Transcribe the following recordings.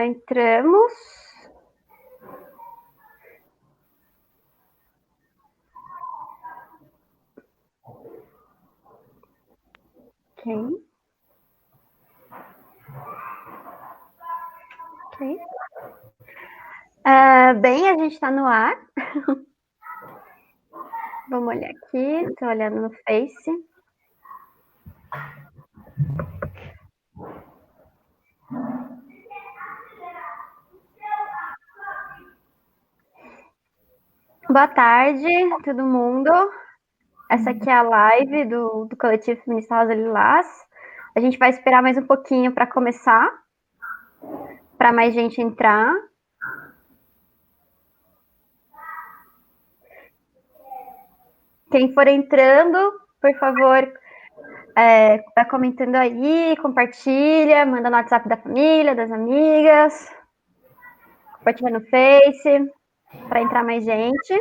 Já entramos. Ok. Bem, a gente está no ar. Vamos olhar aqui. Estou olhando no Face. Boa tarde, todo mundo. Essa aqui é a live do Coletivo Feminista Rosa Lilás. A gente vai esperar mais um pouquinho para começar, para mais gente entrar. Quem for entrando, por favor, vai comentando aí, compartilha, manda no WhatsApp da família, das amigas, compartilha no Face, para entrar mais gente.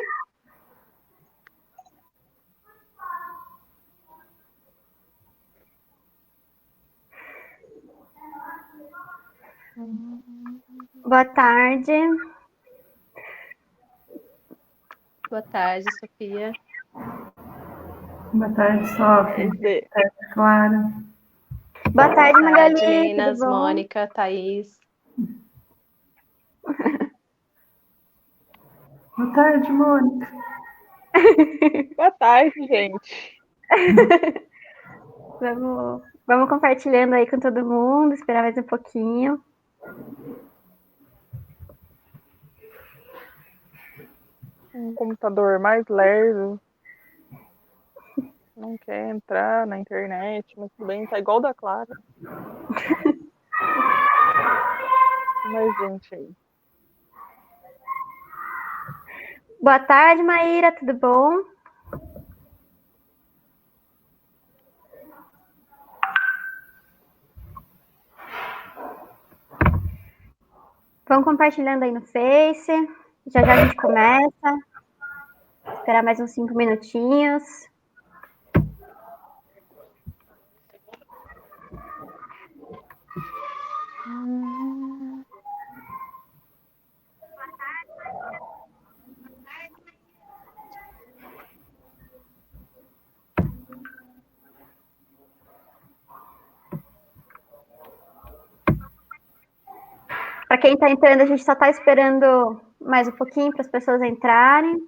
Boa tarde. Boa tarde, Sofia. Boa tarde, Sofia. Boa tarde, Clara. Boa tarde, Magali. Meninas, Mônica, Thaís. Boa tarde, Mônica. Boa tarde, gente. Vamos compartilhando aí com todo mundo, esperar mais um pouquinho. Um computador mais lerdo. Não quer entrar na internet, mas tudo bem, tá igual o da Clara. Mais gente aí. Boa tarde, Maíra, tudo bom? Vão compartilhando aí no Face. Já já a gente começa. Esperar mais uns 5 minutinhos. Para quem está entrando, a gente só está esperando mais um pouquinho para as pessoas entrarem.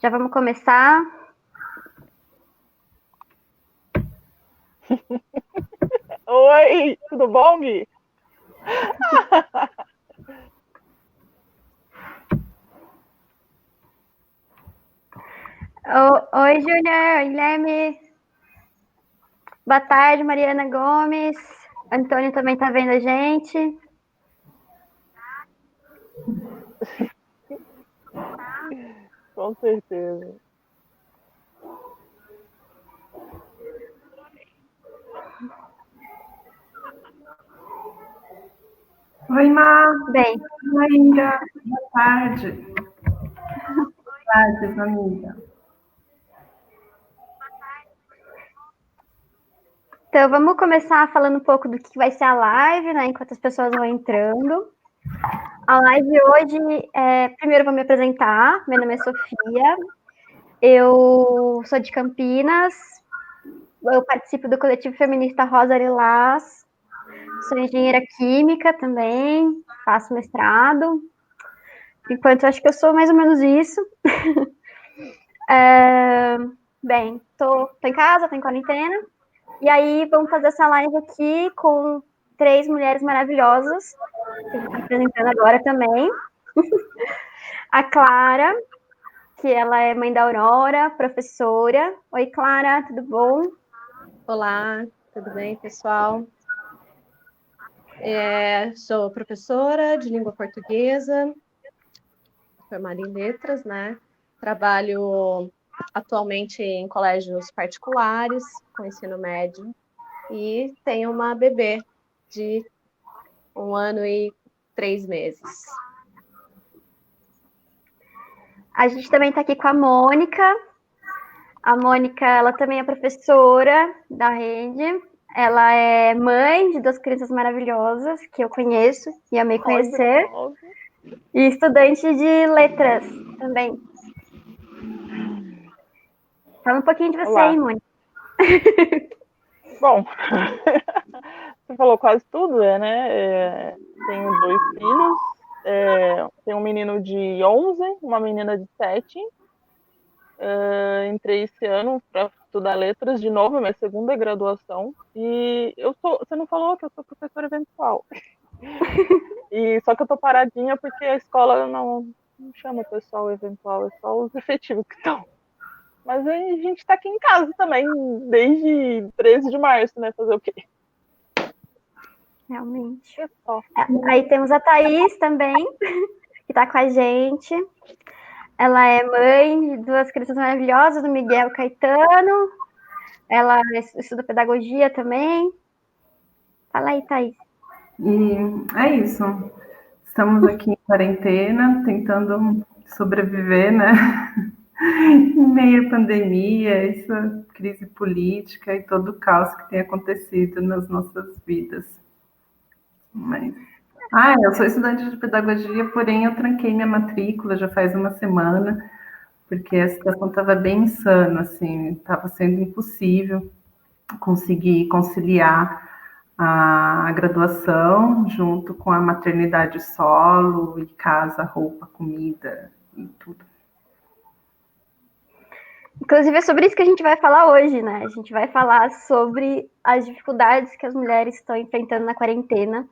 Já vamos começar. Oi, tudo bom, Gui? Oi, Júnior, Guilherme. Boa tarde, Mariana Gomes. Antônio também está vendo a gente. Com certeza. Oi, Má. Bem. Maíra. Boa tarde. Boa tarde, família. Então, vamos começar falando um pouco do que vai ser a live, né? Enquanto as pessoas vão entrando. A live hoje, primeiro vou me apresentar. Meu nome é Sofia. Eu sou de Campinas. Eu participo do Coletivo Feminista Rosa Lilás. Sou engenheira química também. Faço mestrado. Enquanto eu acho que eu sou mais ou menos isso. Bem, tô em casa, tô em quarentena. E aí, vamos fazer essa live aqui com 3 mulheres maravilhosas, que eu vou estar apresentando agora também. A Clara, que ela é mãe da Aurora, professora. Oi, Clara, tudo bom? Olá, tudo bem, pessoal? Sou professora de língua portuguesa, formada em letras, né? Trabalho atualmente em colégios particulares, com ensino médio, e tenho uma bebê de 1 ano e 3 meses. A gente também está aqui com a Mônica. A Mônica, ela também é professora da rede. Ela é mãe de 2 crianças maravilhosas que eu conheço e amei conhecer. E estudante de letras também. Fala um pouquinho de você Olá. aí, Mônica. Bom, você falou quase tudo, né? Tenho 2 filhos. Tenho um menino de 11, uma menina de 7. Entrei esse ano para estudar letras de novo, minha segunda graduação. E você não falou que eu sou professora eventual. Só que eu tô paradinha porque a escola não chama o pessoal eventual, é só os efetivos que estão. Mas a gente tá aqui em casa também, desde 13 de março, né? Fazer o quê? Realmente. Aí temos a Thaís também, que tá com a gente. Ela é mãe de 2 crianças maravilhosas, do Miguel e Caetano. Ela estuda pedagogia também. Fala aí, Thaís. E é isso. Estamos aqui em quarentena, tentando sobreviver, né? Em meio à pandemia, essa crise política e todo o caos que tem acontecido nas nossas vidas. Mas... eu sou estudante de pedagogia, porém eu tranquei minha matrícula já faz uma semana, porque a situação estava bem insana, assim, estava sendo impossível conseguir conciliar a graduação junto com a maternidade solo e casa, roupa, comida e tudo. Inclusive, é sobre isso que a gente vai falar hoje, né? A gente vai falar sobre as dificuldades que as mulheres estão enfrentando na quarentena,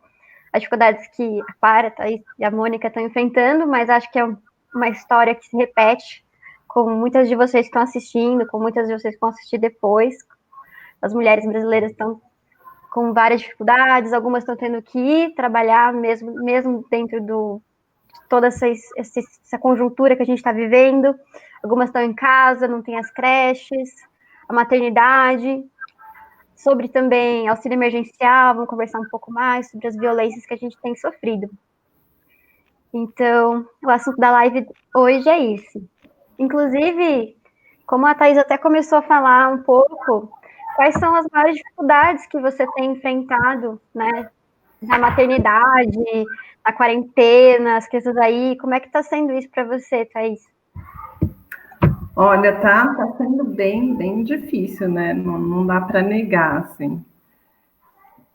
as dificuldades que a Clara, a Thaís e a Mônica estão enfrentando, mas acho que é uma história que se repete com muitas de vocês que estão assistindo, com muitas de vocês que vão assistir depois. As mulheres brasileiras estão com várias dificuldades, algumas estão tendo que ir trabalhar mesmo dentro de toda essa conjuntura que a gente está vivendo. Algumas estão em casa, não tem as creches, a maternidade, sobre também auxílio emergencial, vamos conversar um pouco mais sobre as violências que a gente tem sofrido. Então, o assunto da live hoje é esse. Inclusive, como a Thaís até começou a falar um pouco, quais são as maiores dificuldades que você tem enfrentado, né, na maternidade, na quarentena, as crianças aí, como é que está sendo isso para você, Thaís? Olha, tá sendo bem difícil, né? Não dá para negar, assim.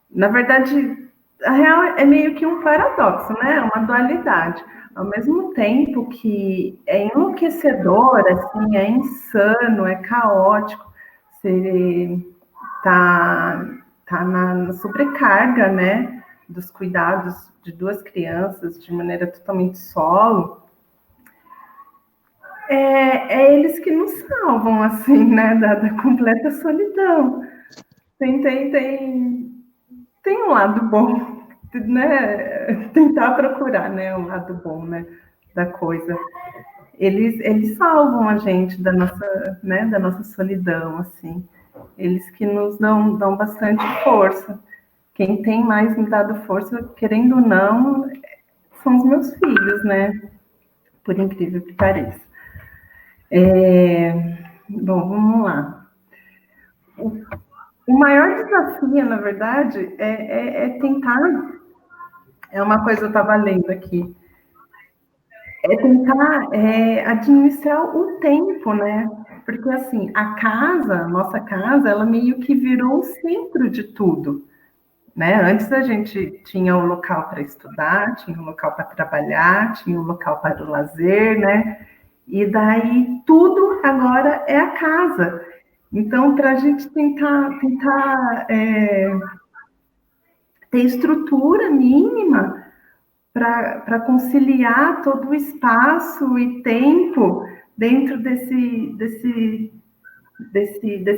Na verdade, a real é meio que um paradoxo, né? Uma dualidade. Ao mesmo tempo que é enlouquecedor, assim, é insano, é caótico, você tá na sobrecarga, né? Dos cuidados de 2 crianças de maneira totalmente solo. É eles que nos salvam, assim, né? Da completa solidão. Tem um lado bom, né? Tentar procurar, né, o lado bom, né, da coisa. Eles salvam a gente da nossa, né, da nossa solidão, assim. Eles que nos dão bastante força. Quem tem mais me dado força, querendo ou não, são os meus filhos, né? Por incrível que pareça. Bom, vamos lá. O maior desafio, na verdade, é tentar. É uma coisa que eu estava lendo aqui. É tentar administrar o tempo, né? Porque, assim, a nossa casa, ela meio que virou o centro de tudo, né? Antes a gente tinha um local para estudar, tinha um local para trabalhar, tinha um local para o lazer, né? E daí tudo agora é a casa. Então, para a gente tentar ter estrutura mínima para conciliar todo o espaço e tempo dentro desse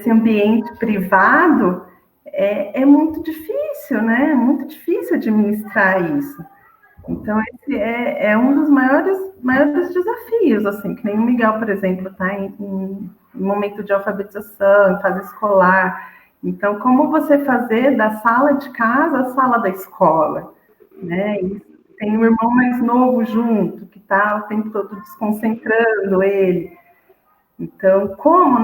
ambiente privado, é muito difícil, né? É muito difícil administrar isso. Então, esse é um dos maiores desafios, assim, que nem o Miguel, por exemplo, está em momento de alfabetização, em fase escolar. Então, como você fazer da sala de casa a sala da escola, né? E tem um irmão mais novo junto, que está o tempo todo desconcentrando ele. Então, como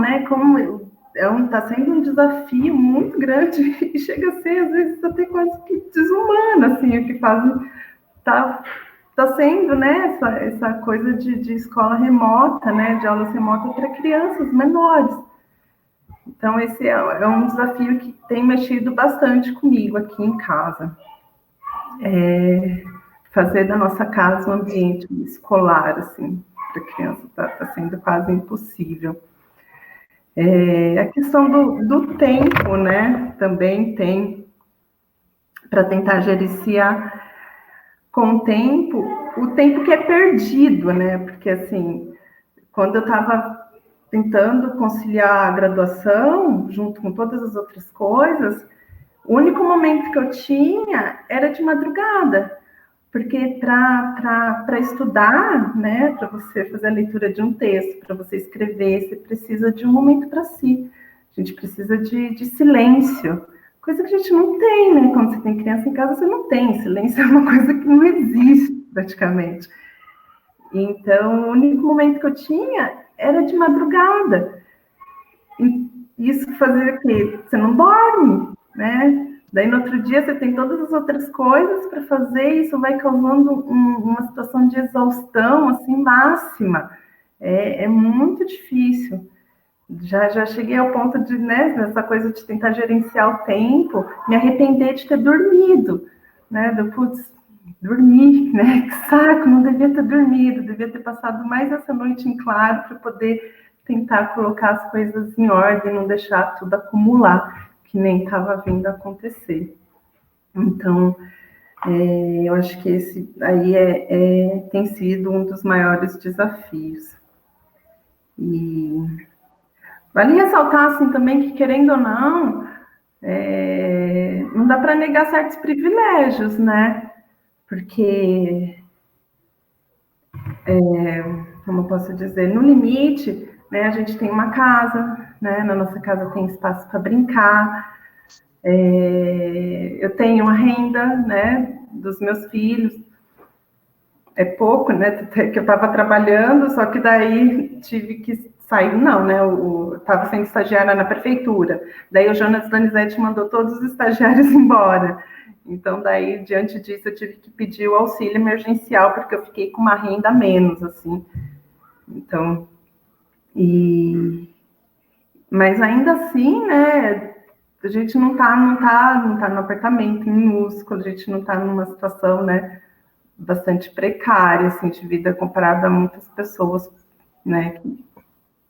tá sendo um desafio muito grande e chega a ser, às vezes, até quase que desumano, assim, o que fazem. Tá sendo, né, essa coisa de escola remota, né, de aulas remotas para crianças menores. Então, esse é um desafio que tem mexido bastante comigo aqui em casa. Fazer da nossa casa um ambiente escolar, assim, para criança, tá sendo quase impossível. A questão do tempo, né, também tem, para tentar gerenciar com o tempo que é perdido, né, porque, assim, quando eu estava tentando conciliar a graduação, junto com todas as outras coisas, o único momento que eu tinha era de madrugada, porque para estudar, né, para você fazer a leitura de um texto, para você escrever, você precisa de um momento para si. A gente precisa de silêncio, coisa que a gente não tem, né? Quando você tem criança em casa, você não tem. Silêncio é uma coisa que não existe, praticamente. Então, o único momento que eu tinha era de madrugada. E isso fazia o quê? Você não dorme, né? Daí, no outro dia, você tem todas as outras coisas para fazer, e isso vai causando uma situação de exaustão, assim, máxima. É muito difícil. Já cheguei ao ponto de, né, nessa coisa de tentar gerenciar o tempo, me arrepender de ter dormido, né? Putz, dormir, né? Que saco, não devia ter dormido, devia ter passado mais essa noite em claro para poder tentar colocar as coisas em ordem, não deixar tudo acumular, que nem estava vindo a acontecer. Então, eu acho que esse aí tem sido um dos maiores desafios. E vale ressaltar, assim, também que, querendo ou não, não dá para negar certos privilégios, né? Porque, como eu posso dizer, no limite, né, a gente tem uma casa, né? Na nossa casa tem espaço para brincar, eu tenho uma renda, né, dos meus filhos, é pouco, né, que eu estava trabalhando, só que daí tive que sair, não, né, eu estava sendo estagiária na prefeitura, daí o Jonas Donizete mandou todos os estagiários embora, então daí, diante disso, eu tive que pedir o auxílio emergencial, porque eu fiquei com uma renda a menos, assim, então, mas ainda assim, né, a gente não tá no apartamento minúsculo, a gente não está numa situação, né, bastante precária, assim, de vida comparada a muitas pessoas, né,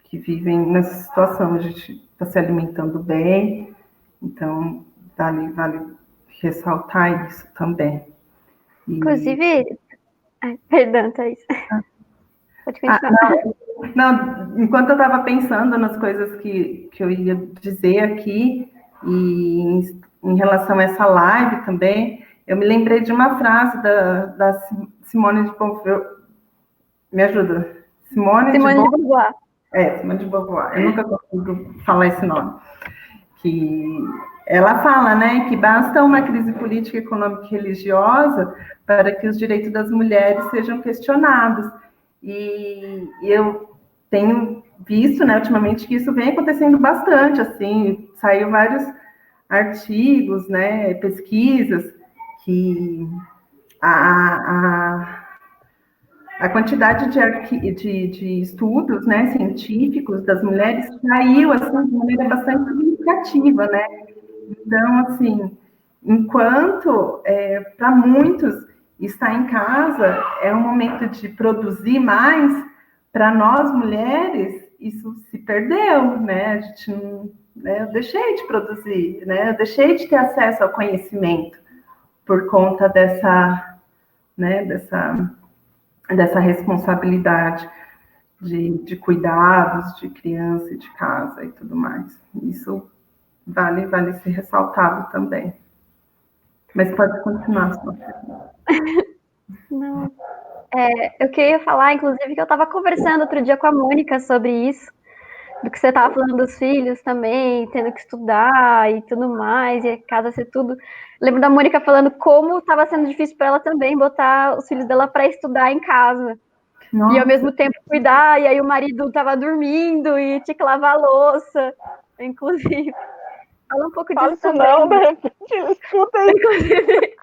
que vivem nessa situação. A gente está se alimentando bem, então vale ressaltar isso também. Inclusive, perdão, Thaís. Pode continuar. Não, enquanto eu estava pensando nas coisas que eu ia dizer aqui, e em relação a essa live também, eu me lembrei de uma frase da Simone de Beauvoir. Me ajuda. Simone de Beauvoir. Simone de Beauvoir. Eu nunca consigo falar esse nome. Que ela fala, né, que basta uma crise política, econômica e religiosa para que os direitos das mulheres sejam questionados. E eu tenho visto, né, ultimamente, que isso vem acontecendo bastante, assim, saiu vários artigos, né, pesquisas, que a quantidade de estudos, né, científicos das mulheres caiu, assim, de maneira bastante significativa, né? Então, assim, enquanto para muitos estar em casa é um momento de produzir mais, para nós mulheres isso se perdeu, né? A gente não, né? Eu deixei de produzir, né? Eu deixei de ter acesso ao conhecimento por conta dessa, né? Dessa responsabilidade de cuidados de criança e de casa e tudo mais. Isso vale ser ressaltado também. Mas pode continuar, Sofia. Não. Eu queria falar, inclusive, que eu estava conversando outro dia com a Mônica sobre isso, do que você estava falando dos filhos também, tendo que estudar e tudo mais, e a casa ser tudo. Lembro da Mônica falando como estava sendo difícil para ela também botar os filhos dela para estudar em casa. Nossa. E ao mesmo tempo cuidar, e aí o marido estava dormindo e tinha que lavar a louça. inclusive. Fala um pouco Fala disso isso também. não, de repente ele escuta aí. Inclusive.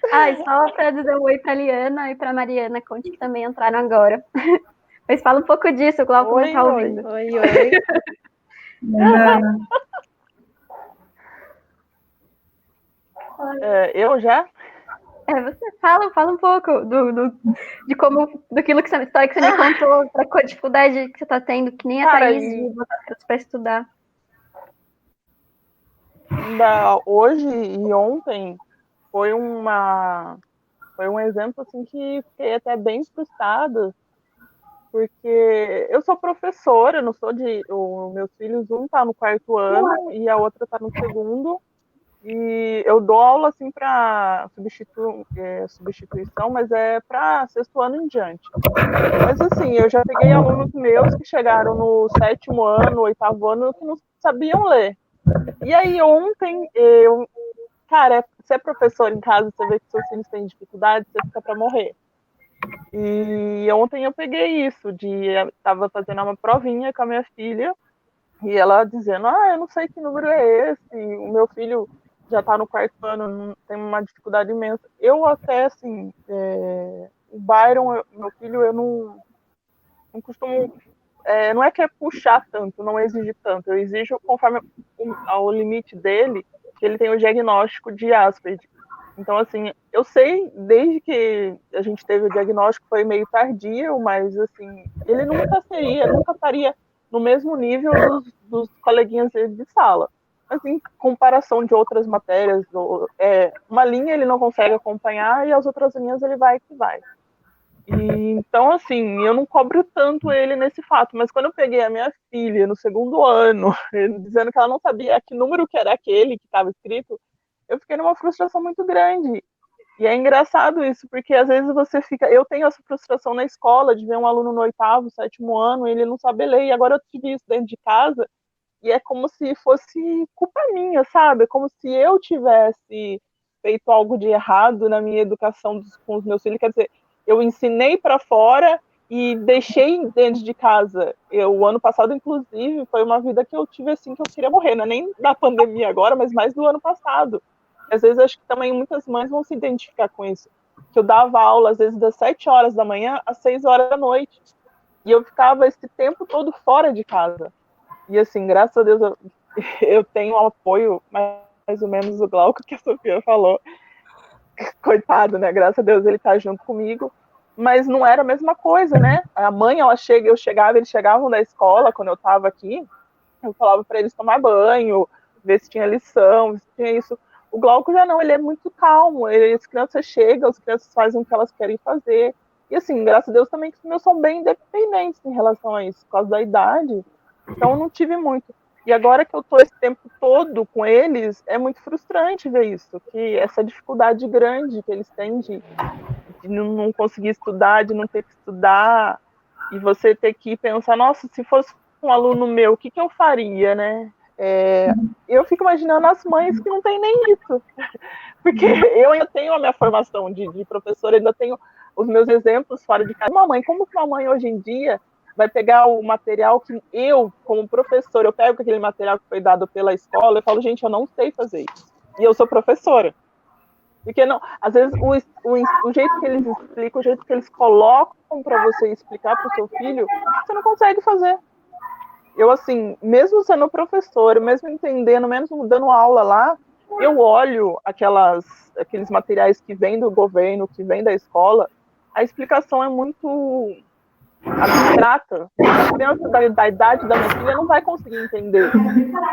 E só para dizer um oi para a Liana e para a Mariana Conte, que também entraram agora. Mas fala um pouco disso, o Glauco não tá ouvindo. Oi. Eu já? Você fala um pouco de como, daquilo que história que você me contou, da dificuldade que você tá tendo, que nem a Thaís de botar para estudar. Hoje e ontem foi um exemplo assim que fiquei até bem frustrada, porque eu sou professora, não sou os meus filhos, um tá no 4º ano e a outra tá no 2º, e eu dou aula assim para substituição, mas é para 6º ano em diante. Mas assim, eu já peguei alunos meus que chegaram no 7º ano, 8º ano, que não sabiam ler. E aí ontem, cara, você é professor em casa, você vê que seus filhos têm dificuldade, você fica para morrer. E ontem eu peguei isso, estava fazendo uma provinha com a minha filha, e ela dizendo, eu não sei que número é esse, o meu filho já está no 4º ano, tem uma dificuldade imensa. Eu até, assim, o Byron, meu filho, eu não costumo, não é que é puxar tanto, não exige tanto, eu exijo conforme o limite dele, que ele tem o diagnóstico de Asperger. Então, assim, eu sei, desde que a gente teve o diagnóstico, foi meio tardio, mas, assim, ele nunca estaria no mesmo nível dos coleguinhas dele de sala. Mas, em comparação de outras matérias, uma linha ele não consegue acompanhar e as outras linhas ele vai que vai. Então, assim, eu não cobro tanto ele nesse fato, mas quando eu peguei a minha filha no 2º ano, dizendo que ela não sabia que número que era aquele que estava escrito, eu fiquei numa frustração muito grande. E é engraçado isso, porque às vezes você fica... Eu tenho essa frustração na escola, de ver um aluno no 8º, 7º ano, e ele não sabe ler, e agora eu tive isso dentro de casa, e é como se fosse culpa minha, sabe? É como se eu tivesse feito algo de errado na minha educação com os meus filhos. Quer dizer, eu ensinei para fora e deixei dentro de casa. O ano passado, inclusive, foi uma vida que eu tive assim, que eu queria morrer, não é nem da pandemia agora, mas mais do ano passado. Às vezes, acho que também muitas mães vão se identificar com isso. Que eu dava aula, às vezes, das 7 horas da manhã às 6 horas da noite. E eu ficava esse tempo todo fora de casa. E assim, graças a Deus, eu tenho um apoio, mais ou menos o Glauco, que a Sofia falou. Coitado, né? Graças a Deus ele tá junto comigo. Mas não era a mesma coisa, né? A mãe, eu chegava, eles chegavam da escola, quando eu tava aqui, eu falava para eles tomar banho, ver se tinha lição, se tinha isso. O Glauco já não, ele é muito calmo, as crianças chegam, as crianças fazem o que elas querem fazer. E assim, graças a Deus também que os meus são bem independentes em relação a isso, por causa da idade. Então eu não tive muito. E agora que eu tô esse tempo todo com eles, é muito frustrante ver isso, que essa dificuldade grande que eles têm de não conseguir estudar, de não ter que estudar, e você ter que pensar, nossa, se fosse um aluno meu, o que eu faria, né? Eu fico imaginando as mães que não têm nem isso, porque eu ainda tenho a minha formação de professora, ainda tenho os meus exemplos fora de casa. Mamãe, como que uma mãe hoje em dia vai pegar o material que eu, como professor, eu pego aquele material que foi dado pela escola, eu falo, gente, eu não sei fazer isso. E eu sou professora. Porque não, às vezes o jeito que eles explicam, o jeito que eles colocam para você explicar para o seu filho, você não consegue fazer. Eu, assim, mesmo sendo professora, mesmo entendendo, mesmo dando aula lá, eu olho aqueles materiais que vêm do governo, que vêm da escola, a explicação é muito abstrata. A criança da idade da minha filha não vai conseguir entender.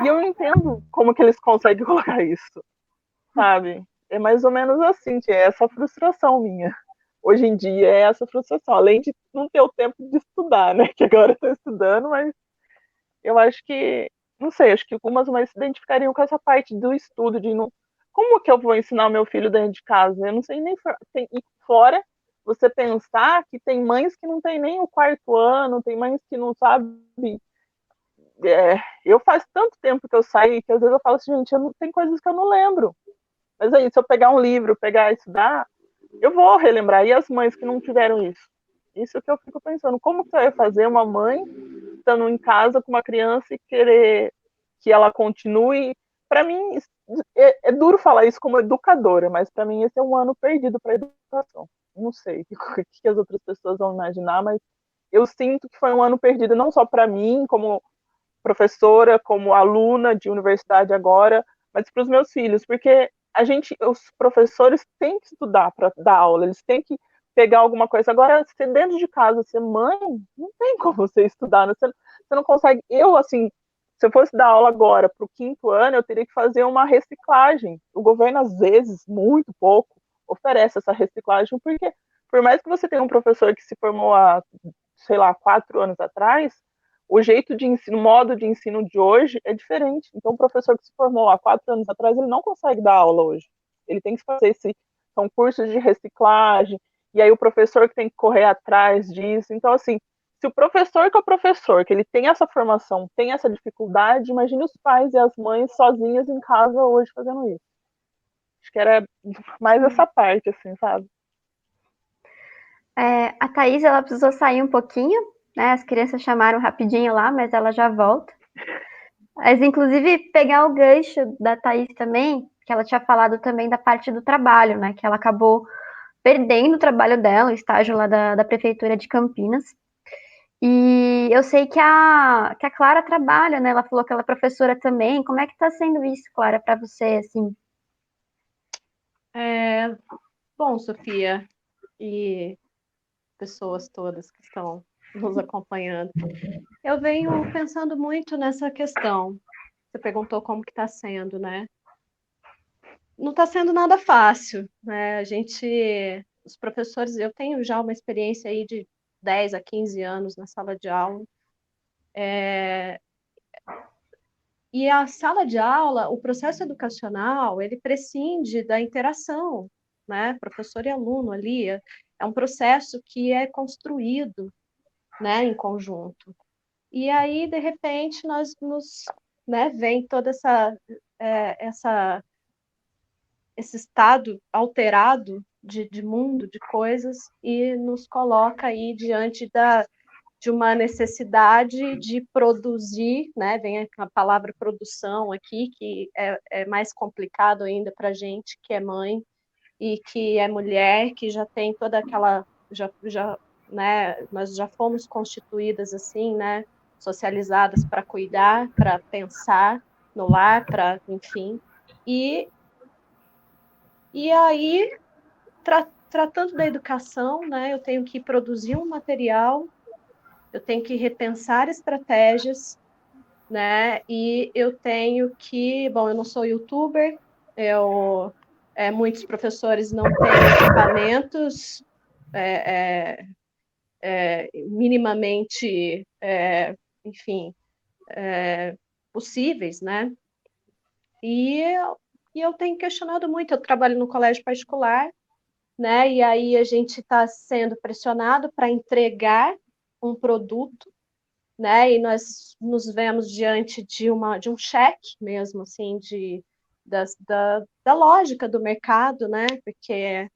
E eu entendo como que eles conseguem colocar isso, sabe? É mais ou menos assim, que é essa frustração minha. Hoje em dia é essa frustração, além de não ter o tempo de estudar, né? Que agora eu estou estudando, mas eu acho que, não sei, acho que algumas mães se identificariam com essa parte do estudo, de não, como que eu vou ensinar o meu filho dentro de casa? Eu não sei nem, e fora você pensar que tem mães que não tem nem o 4º ano, tem mães que não sabem. Eu faz tanto tempo que eu saí que às vezes eu falo assim, gente, tem coisas que eu não lembro. Mas aí, se eu pegar um livro, pegar e estudar, eu vou relembrar. E as mães que não tiveram isso? Isso que eu fico pensando. Como que vai fazer uma mãe estando em casa com uma criança e querer que ela continue. Para mim, é duro falar isso como educadora, mas para mim esse é um ano perdido para a educação. Não sei o que as outras pessoas vão imaginar, mas eu sinto que foi um ano perdido, não só para mim, como professora, como aluna de universidade agora, mas para os meus filhos, porque os professores têm que estudar para dar aula, eles têm que pegar alguma coisa. Agora, ser dentro de casa, ser mãe, não tem como você estudar, né? Você não consegue. Eu, assim, se eu fosse dar aula agora para o 5º ano, eu teria que fazer uma reciclagem. O governo, às vezes, muito pouco, oferece essa reciclagem, porque por mais que você tenha um professor que se formou há, sei lá, 4 anos atrás, o jeito de ensino, o modo de ensino de hoje é diferente. Então, o professor que se formou há 4 anos atrás, ele não consegue dar aula hoje. Ele tem que fazer são cursos de reciclagem, e aí o professor que tem que correr atrás disso. Então, assim, se o professor que é o professor, que ele tem essa formação, tem essa dificuldade, imagine os pais e as mães sozinhas em casa hoje fazendo isso. Acho que era mais essa parte, assim, sabe? A Thaís, ela precisou sair um pouquinho, né? As crianças chamaram rapidinho lá, mas ela já volta. Mas, inclusive, pegar o gancho da Thaís também, que ela tinha falado também da parte do trabalho, né? Que ela acabou perdendo o trabalho dela, o estágio lá da Prefeitura de Campinas. E eu sei que a Clara trabalha, né? Ela falou que ela é professora também. Como é que tá sendo isso, Clara, para você, assim? Bom, Sofia, e pessoas todas que estão nos acompanhando, eu venho pensando muito nessa questão. Você perguntou como que está sendo, né? Não está sendo nada fácil, né? Os professores, eu tenho já uma experiência aí de 10 a 15 anos na sala de aula. E a sala de aula, o processo educacional, ele prescinde da interação, né? Professor e aluno ali. É um processo que é construído, né, em conjunto. E aí, de repente, né, vem toda esse estado alterado de mundo, de coisas, e nos coloca aí diante de uma necessidade de produzir, né? Vem a palavra produção aqui, que é mais complicado ainda para a gente, que é mãe e que é mulher, que já tem toda aquela... né, nós já fomos constituídas assim, né? Socializadas para cuidar, para pensar no lar, enfim. E aí, tratando da educação, né, eu tenho que produzir um material, eu tenho que repensar estratégias, né, e eu tenho que... Bom, eu não sou youtuber, muitos professores não têm equipamentos minimamente, enfim, possíveis, né, e eu tenho questionado muito. Eu trabalho no colégio particular, né? E aí a gente está sendo pressionado para entregar um produto, né? E nós nos vemos diante de um cheque mesmo, assim, da lógica do mercado, né? Porque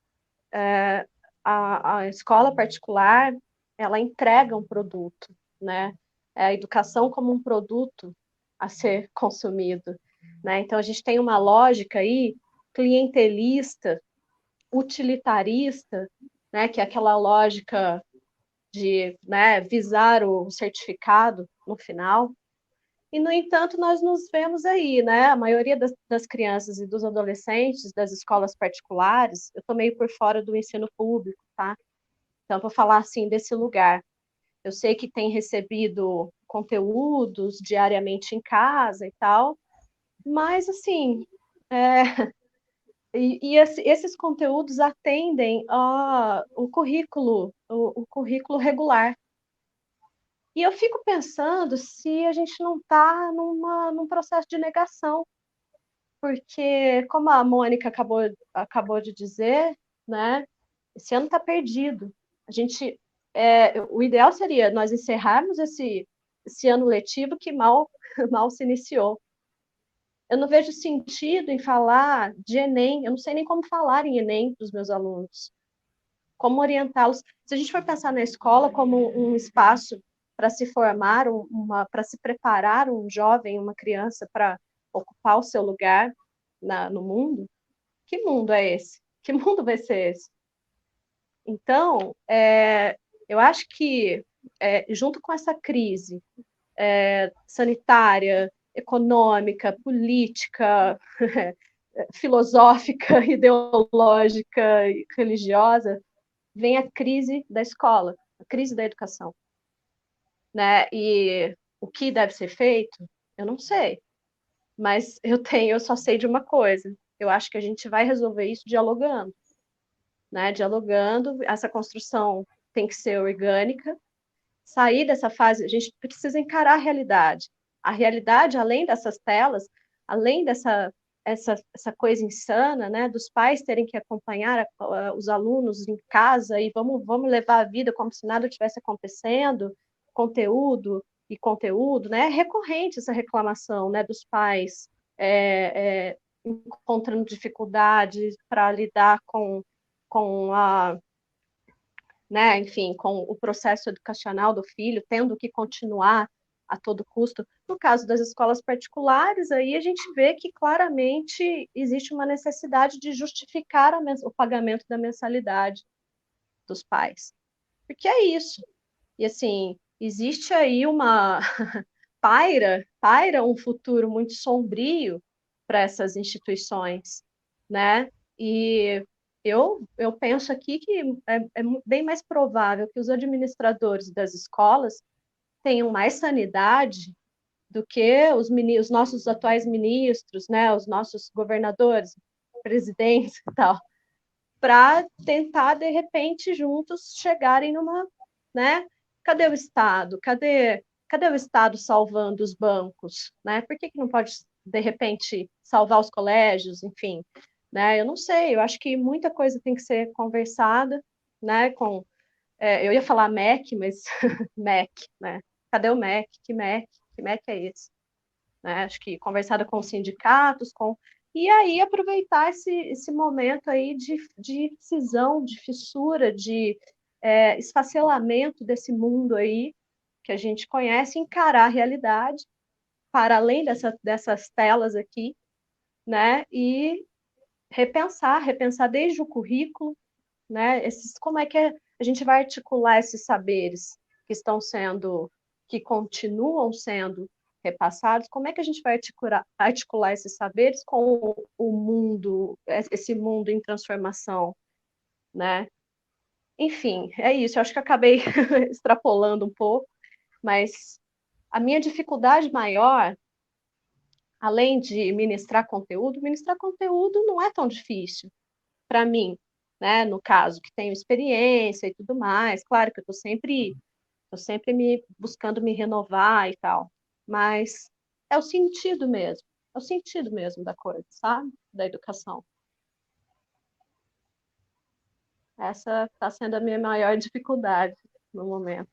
a escola particular, ela entrega um produto, né? É a educação como um produto a ser consumido, né? Então a gente tem uma lógica aí clientelista, utilitarista, né, que é aquela lógica de, né, visar o certificado no final. E, no entanto, nós nos vemos aí, né? A maioria das crianças e dos adolescentes das escolas particulares, eu estou meio por fora do ensino público, tá? Então, vou falar assim desse lugar. Eu sei que tem recebido conteúdos diariamente em casa e tal, mas, assim, esses conteúdos atendem o currículo regular. E eu fico pensando se a gente não está num processo de negação, porque, como a Mônica acabou de dizer, né, esse ano está perdido. O ideal seria nós encerrarmos esse ano letivo que mal se iniciou. Eu não vejo sentido em falar de Enem, eu não sei nem como falar em Enem para os meus alunos, como orientá-los. Se a gente for pensar na escola como um espaço para se formar, para se preparar um jovem, uma criança para ocupar o seu lugar no mundo, que mundo é esse? Que mundo vai ser esse? Então, eu acho que, junto com essa crise sanitária, econômica, política, filosófica, ideológica e religiosa, vem a crise da escola, a crise da educação. Né? E o que deve ser feito, eu não sei. Mas eu só sei de uma coisa. Eu acho que a gente vai resolver isso dialogando. Né? Dialogando, essa construção tem que ser orgânica. Sair dessa fase, a gente precisa encarar a realidade. A realidade, além dessas telas, além dessa essa coisa insana, né, dos pais terem que acompanhar os alunos em casa e vamos levar a vida como se nada tivesse acontecendo, conteúdo, né, é recorrente essa reclamação, né, dos pais encontrando dificuldades para lidar com a, né, enfim, com o processo educacional do filho, tendo que continuar a todo custo. No caso das escolas particulares, aí a gente vê que claramente existe uma necessidade de justificar o pagamento da mensalidade dos pais. Porque é isso. E assim, existe aí paira um futuro muito sombrio para essas instituições, né? E eu penso aqui que é bem mais provável que os administradores das escolas tenham mais sanidade do que os nossos atuais ministros, né, os nossos governadores, presidentes e tal, para tentar, de repente, juntos chegarem numa, né, cadê o Estado? Cadê o Estado salvando os bancos? Né? Por que não pode, de repente, salvar os colégios, enfim? Né? Eu não sei, eu acho que muita coisa tem que ser conversada, né, eu ia falar MEC, mas MEC, né? Cadê o MEC? Que MEC? Que MEC é esse? Né? Acho que conversada com os sindicatos, e aí aproveitar esse momento aí de cisão, de fissura, de esfacelamento desse mundo aí que a gente conhece, encarar a realidade para além dessas telas aqui, né? E repensar desde o currículo, né? Como é que a gente vai articular esses saberes que continuam sendo repassados, como é que a gente vai articular esses saberes com o mundo, esse mundo em transformação, né? Enfim, é isso. Eu acho que acabei extrapolando um pouco, mas a minha dificuldade maior, além de ministrar conteúdo não é tão difícil para mim, né? No caso, que tenho experiência e tudo mais. Claro que eu estou sempre buscando me renovar e tal, mas é o sentido mesmo da coisa, sabe? Da educação. Essa está sendo a minha maior dificuldade no momento.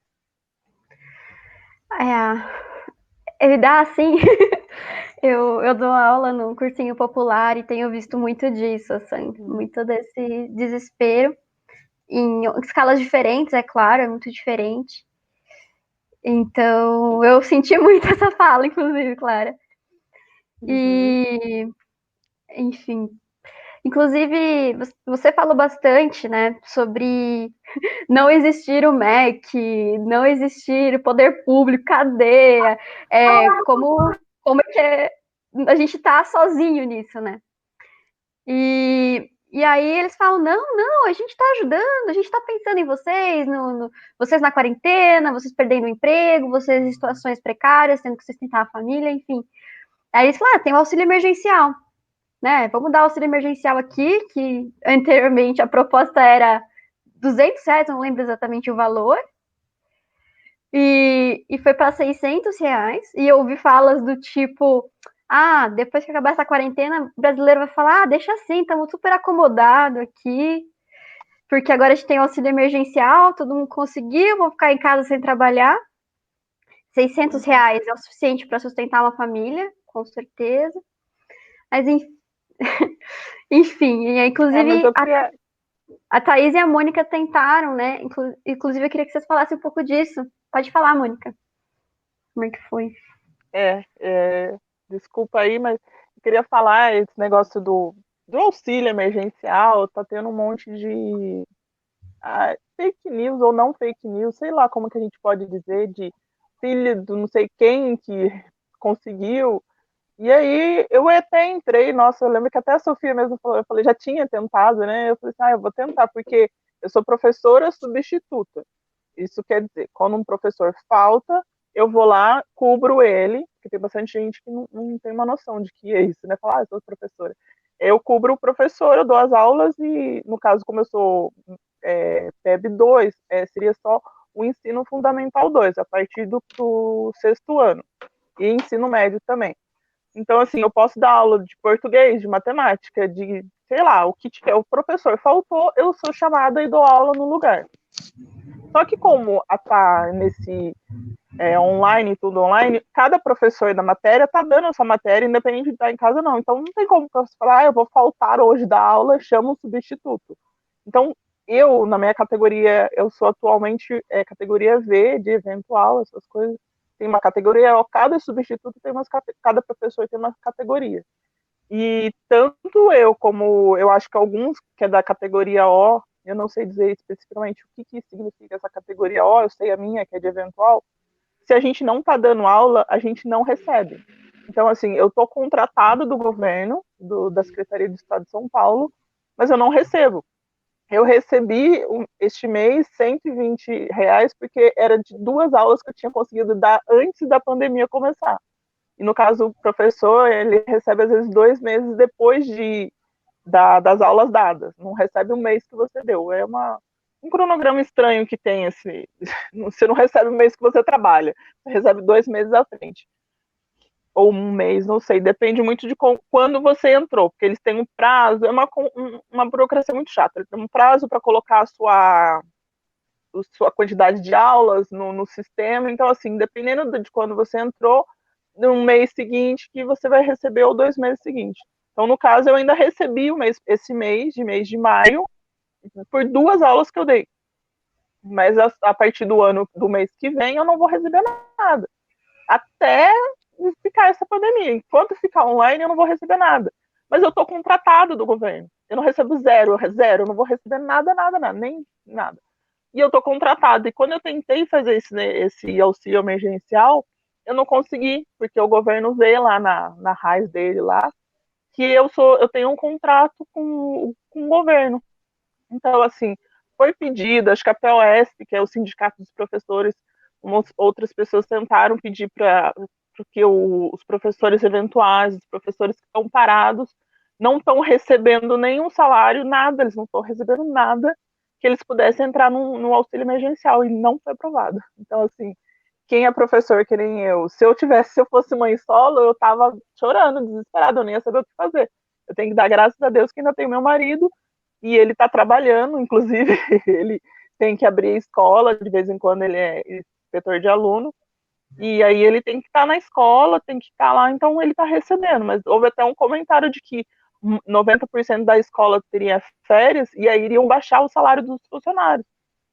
Ele dá assim. Eu dou aula no cursinho popular e tenho visto muito disso, assim, muito desse desespero, em escalas diferentes, é claro, é muito diferente. Então, eu senti muito essa fala, inclusive, Clara. E, enfim. Inclusive, você falou bastante, né, sobre não existir o MEC, não existir o poder público, cadeia, como é que a gente tá sozinho nisso, né? E aí eles falam, não, a gente tá ajudando, a gente tá pensando em vocês, vocês na quarentena, vocês perdendo o emprego, vocês em situações precárias, tendo que sustentar a família, enfim. Aí eles falam, tem o auxílio emergencial, né? Vamos dar o auxílio emergencial aqui, que anteriormente a proposta era R$200, não lembro exatamente o valor, e foi para R$600, e eu ouvi falas do tipo, depois que acabar essa quarentena, o brasileiro vai falar, deixa assim, estamos super acomodados aqui, porque agora a gente tem auxílio emergencial, todo mundo conseguiu, vou ficar em casa sem trabalhar. R$600 é o suficiente para sustentar uma família, com certeza. Mas, enfim, inclusive, a Thaís e a Mônica tentaram, né? Inclusive, eu queria que vocês falassem um pouco disso, Pode falar, Mônica. Como é que foi? Desculpa aí, mas eu queria falar esse negócio do auxílio emergencial, tá tendo um monte de fake news ou não fake news, sei lá como que a gente pode dizer, de filho do não sei quem que conseguiu. E aí eu até entrei, nossa, eu lembro que até a Sofia mesmo falou, eu falei, já tinha tentado, né? Eu falei assim, eu vou tentar, porque eu sou professora substituta. Isso quer dizer, quando um professor falta, eu vou lá, cubro ele, porque tem bastante gente que não tem uma noção de que é isso, né? Falar, eu sou professora. Eu cubro o professor, eu dou as aulas e, no caso, como eu sou PEB 2, seria só o ensino fundamental 2, a partir do sexto ano, e ensino médio também. Então, assim, eu posso dar aula de português, de matemática, de, sei lá, o que tiver. O professor faltou, eu sou chamada e dou aula no lugar. Só que como tá nesse online, tudo online, cada professor da matéria tá dando essa matéria, independente de estar em casa, não. Então, não tem como você falar, eu vou faltar hoje da aula, chama um substituto. Então, eu, na minha categoria, eu sou atualmente categoria V, de eventual, essas coisas. Tem uma categoria, cada substituto tem cada professor tem uma categoria. E tanto eu como eu acho que alguns que é da categoria O, eu não sei dizer especificamente o que significa essa categoria O, eu sei a minha, que é de eventual, se a gente não está dando aula, a gente não recebe. Então, assim, eu estou contratada do governo, da Secretaria do Estado de São Paulo, mas eu não recebo. Eu recebi este mês R$ 120, porque era de 2 aulas que eu tinha conseguido dar antes da pandemia começar. E no caso, o professor, ele recebe às vezes 2 meses depois das aulas dadas. Não recebe o mês que você deu. É um cronograma estranho que tem esse. Você não recebe o mês que você trabalha. Você recebe 2 meses à frente. Ou um mês, não sei. Depende muito de quando você entrou. Porque eles têm um prazo. É uma burocracia muito chata. Eles têm um prazo para colocar a sua quantidade de aulas no sistema. Então, assim, dependendo de quando você entrou, no mês seguinte que você vai receber, ou 2 meses seguintes. Então, no caso, eu ainda recebi esse mês de maio, por 2 aulas que eu dei. Mas a partir do mês que vem, eu não vou receber nada. Até ficar essa pandemia. Enquanto ficar online, eu não vou receber nada. Mas eu estou contratado do governo. Eu não recebo zero, eu não vou receber nada, nem nada. E eu estou contratado. E quando eu tentei fazer esse auxílio emergencial, eu não consegui, porque o governo vê lá na raiz dele lá, que eu tenho um contrato com o governo. Então, assim, foi pedido, acho que a POS, que é o Sindicato dos Professores, outras pessoas tentaram pedir para que os professores eventuais, os professores que estão parados, não estão recebendo nenhum salário, nada, eles não estão recebendo nada, que eles pudessem entrar no auxílio emergencial, e não foi aprovado. Então, assim, quem é professor que nem eu, se eu fosse mãe solo, eu tava chorando, desesperada, eu nem ia saber o que fazer. Eu tenho que dar graças a Deus que ainda tenho meu marido, e ele está trabalhando, inclusive, ele tem que abrir a escola, de vez em quando ele é inspetor de aluno, e aí ele tem que estar na escola, tem que estar lá, então ele está recebendo. Mas houve até um comentário de que 90% da escola teria férias, e aí iriam baixar o salário dos funcionários.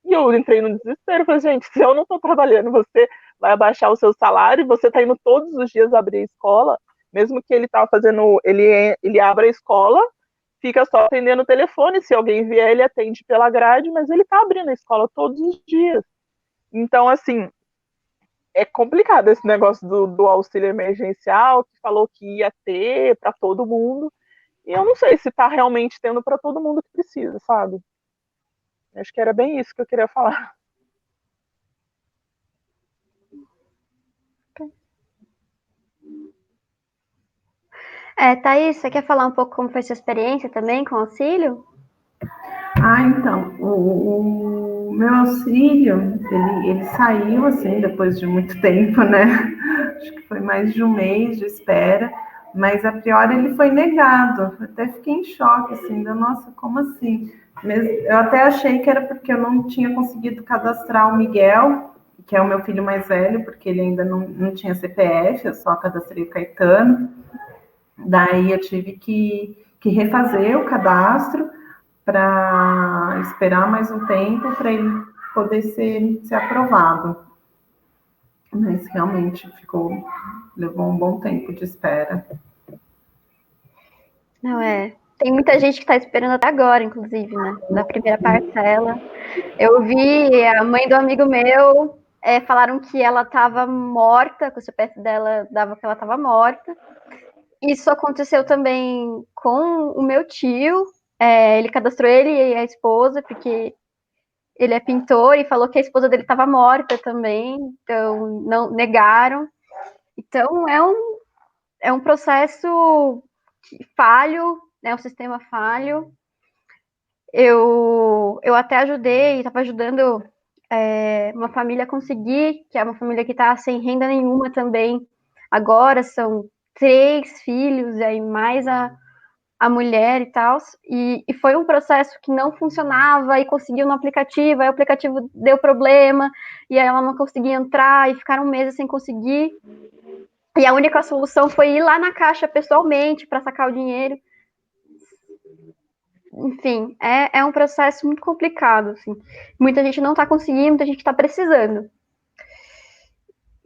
E eu entrei no desespero, falei, gente, se eu não estou trabalhando, você vai abaixar o seu salário, você está indo todos os dias abrir a escola, mesmo que ele estava fazendo, ele abre a escola, fica só atendendo o telefone, se alguém vier, ele atende pela grade, mas ele está abrindo a escola todos os dias. Então, assim, é complicado esse negócio do auxílio emergencial, que falou que ia ter para todo mundo, e eu não sei se está realmente tendo para todo mundo que precisa, sabe? Acho que era bem isso que eu queria falar. Thaís, você quer falar um pouco como foi sua experiência também com o auxílio? Então, o meu auxílio, ele saiu, assim, depois de muito tempo, né? Acho que foi mais de um mês de espera, mas a priori ele foi negado. Eu até fiquei em choque, assim, nossa, como assim? Eu até achei que era porque eu não tinha conseguido cadastrar o Miguel, que é o meu filho mais velho, porque ele ainda não tinha CPF, eu só cadastrei o Caetano. Daí eu tive que refazer o cadastro para esperar mais um tempo para ele poder ser aprovado. Mas realmente levou um bom tempo de espera. Não é. Tem muita gente que está esperando até agora, inclusive, né? Da primeira parcela. Eu vi a mãe do amigo meu, falaram que ela estava morta, que o CPF dela dava que ela estava morta. Isso aconteceu também com o meu tio. Ele cadastrou ele e a esposa, porque ele é pintor e falou que a esposa dele estava morta também, então não negaram. Então é um processo falho, né, um sistema falho. Eu até ajudei, estava ajudando uma família a conseguir, que é uma família que está sem renda nenhuma também. Agora são 3 filhos, e aí mais a mulher e tal. E foi um processo que não funcionava, e conseguiu no aplicativo, aí o aplicativo deu problema, e aí ela não conseguia entrar, e ficaram meses sem conseguir. E a única solução foi ir lá na caixa pessoalmente para sacar o dinheiro. Enfim, é um processo muito complicado, assim. Muita gente não está conseguindo, muita gente está precisando.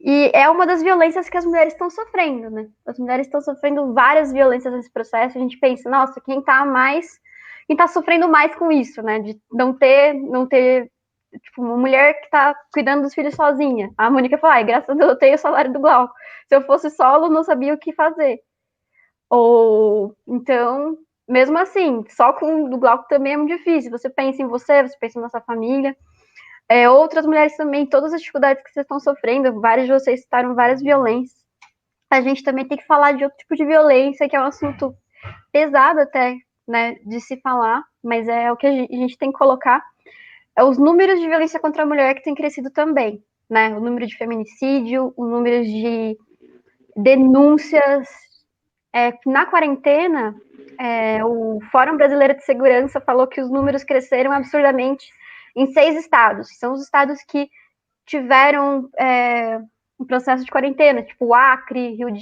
E é uma das violências que as mulheres estão sofrendo, né? As mulheres estão sofrendo várias violências nesse processo. A gente pensa, nossa, quem tá sofrendo mais com isso, né? De não ter, tipo, uma mulher que tá cuidando dos filhos sozinha. A Mônica falou, graças a Deus eu tenho o salário do Glauco. Se eu fosse solo, não sabia o que fazer. Ou, então, mesmo assim, só com o do Glauco também é muito difícil. Você pensa em você pensa na sua família. Outras mulheres também, todas as dificuldades que vocês estão sofrendo, vários de vocês citaram várias violências. A gente também tem que falar de outro tipo de violência, que é um assunto pesado até, né, de se falar, mas é o que a gente tem que colocar. Os números de violência contra a mulher que tem crescido também, né? O número de feminicídio, o número de denúncias. Na quarentena, o Fórum Brasileiro de Segurança falou que os números cresceram absurdamente em 6 estados. São os estados que tiveram um processo de quarentena, tipo Acre, Rio de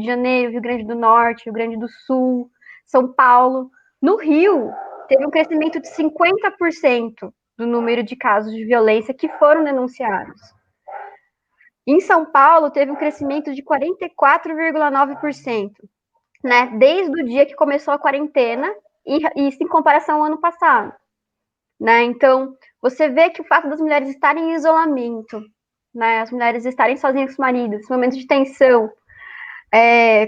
Janeiro, Rio Grande do Norte, Rio Grande do Sul, São Paulo. No Rio, teve um crescimento de 50% do número de casos de violência que foram denunciados. Em São Paulo, teve um crescimento de 44,9%, né? Desde o dia que começou a quarentena, e isso em comparação ao ano passado. Né? Então, você vê que o fato das mulheres estarem em isolamento, né? As mulheres estarem sozinhas com os maridos, momentos de tensão,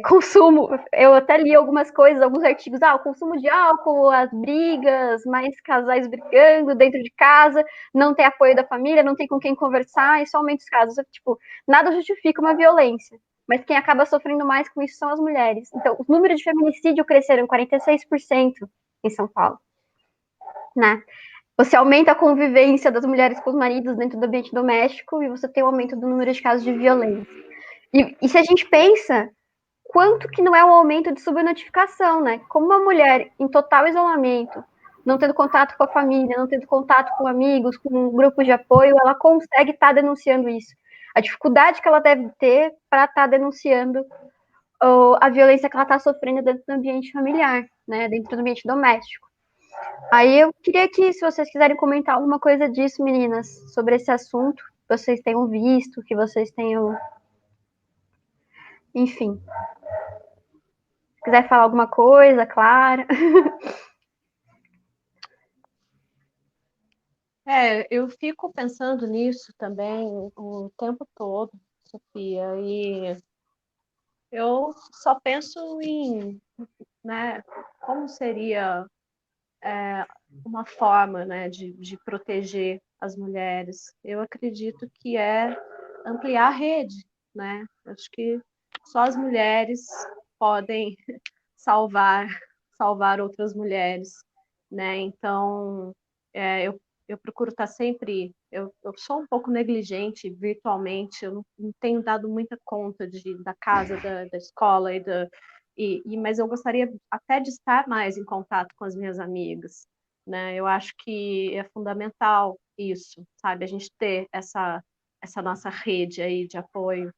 consumo, eu até li algumas coisas, alguns artigos, o consumo de álcool, as brigas, mais casais brigando dentro de casa, não ter apoio da família, não tem com quem conversar, isso aumenta os casos. Tipo, nada justifica uma violência, mas quem acaba sofrendo mais com isso são as mulheres. Então, os números de feminicídio cresceram 46% em São Paulo, né? Você aumenta a convivência das mulheres com os maridos dentro do ambiente doméstico e você tem um aumento do número de casos de violência. E se a gente pensa, quanto que não é um aumento de subnotificação, né? Como uma mulher em total isolamento, não tendo contato com a família, não tendo contato com amigos, com grupos de apoio, ela consegue estar denunciando isso. A dificuldade que ela deve ter para estar denunciando a violência que ela está sofrendo dentro do ambiente familiar, né? Dentro do ambiente doméstico. Aí eu queria que, se vocês quiserem comentar alguma coisa disso, meninas, sobre esse assunto, que vocês tenham visto, que vocês tenham. Enfim. Se quiser falar alguma coisa, Clara. Eu fico pensando nisso também o tempo todo, Sofia, e eu só penso em, né, como seria uma forma, né, de proteger as mulheres. Eu acredito que é ampliar a rede, né? Acho que só as mulheres podem salvar outras mulheres, né? Então, eu procuro estar sempre. Eu sou um pouco negligente virtualmente, eu não tenho dado muita conta da casa, da escola mas eu gostaria até de estar mais em contato com as minhas amigas, né? Eu acho que é fundamental isso, sabe? A gente ter essa nossa rede aí de apoio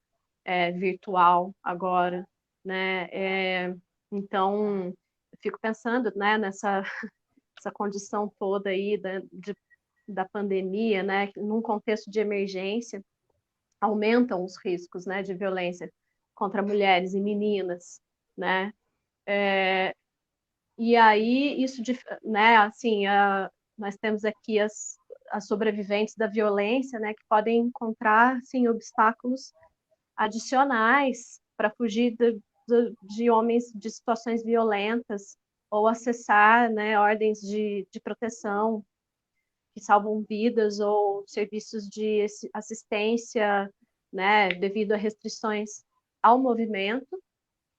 virtual agora, né? Então, eu fico pensando, né, essa condição toda aí da pandemia, né, num contexto de emergência, aumentam os riscos, né, de violência contra mulheres e meninas, né? E aí, isso, né, assim, nós temos aqui as sobreviventes da violência, né, que podem encontrar, assim, obstáculos adicionais para fugir de homens de situações violentas ou acessar, né, ordens de proteção que salvam vidas ou serviços de assistência, né, devido a restrições ao movimento,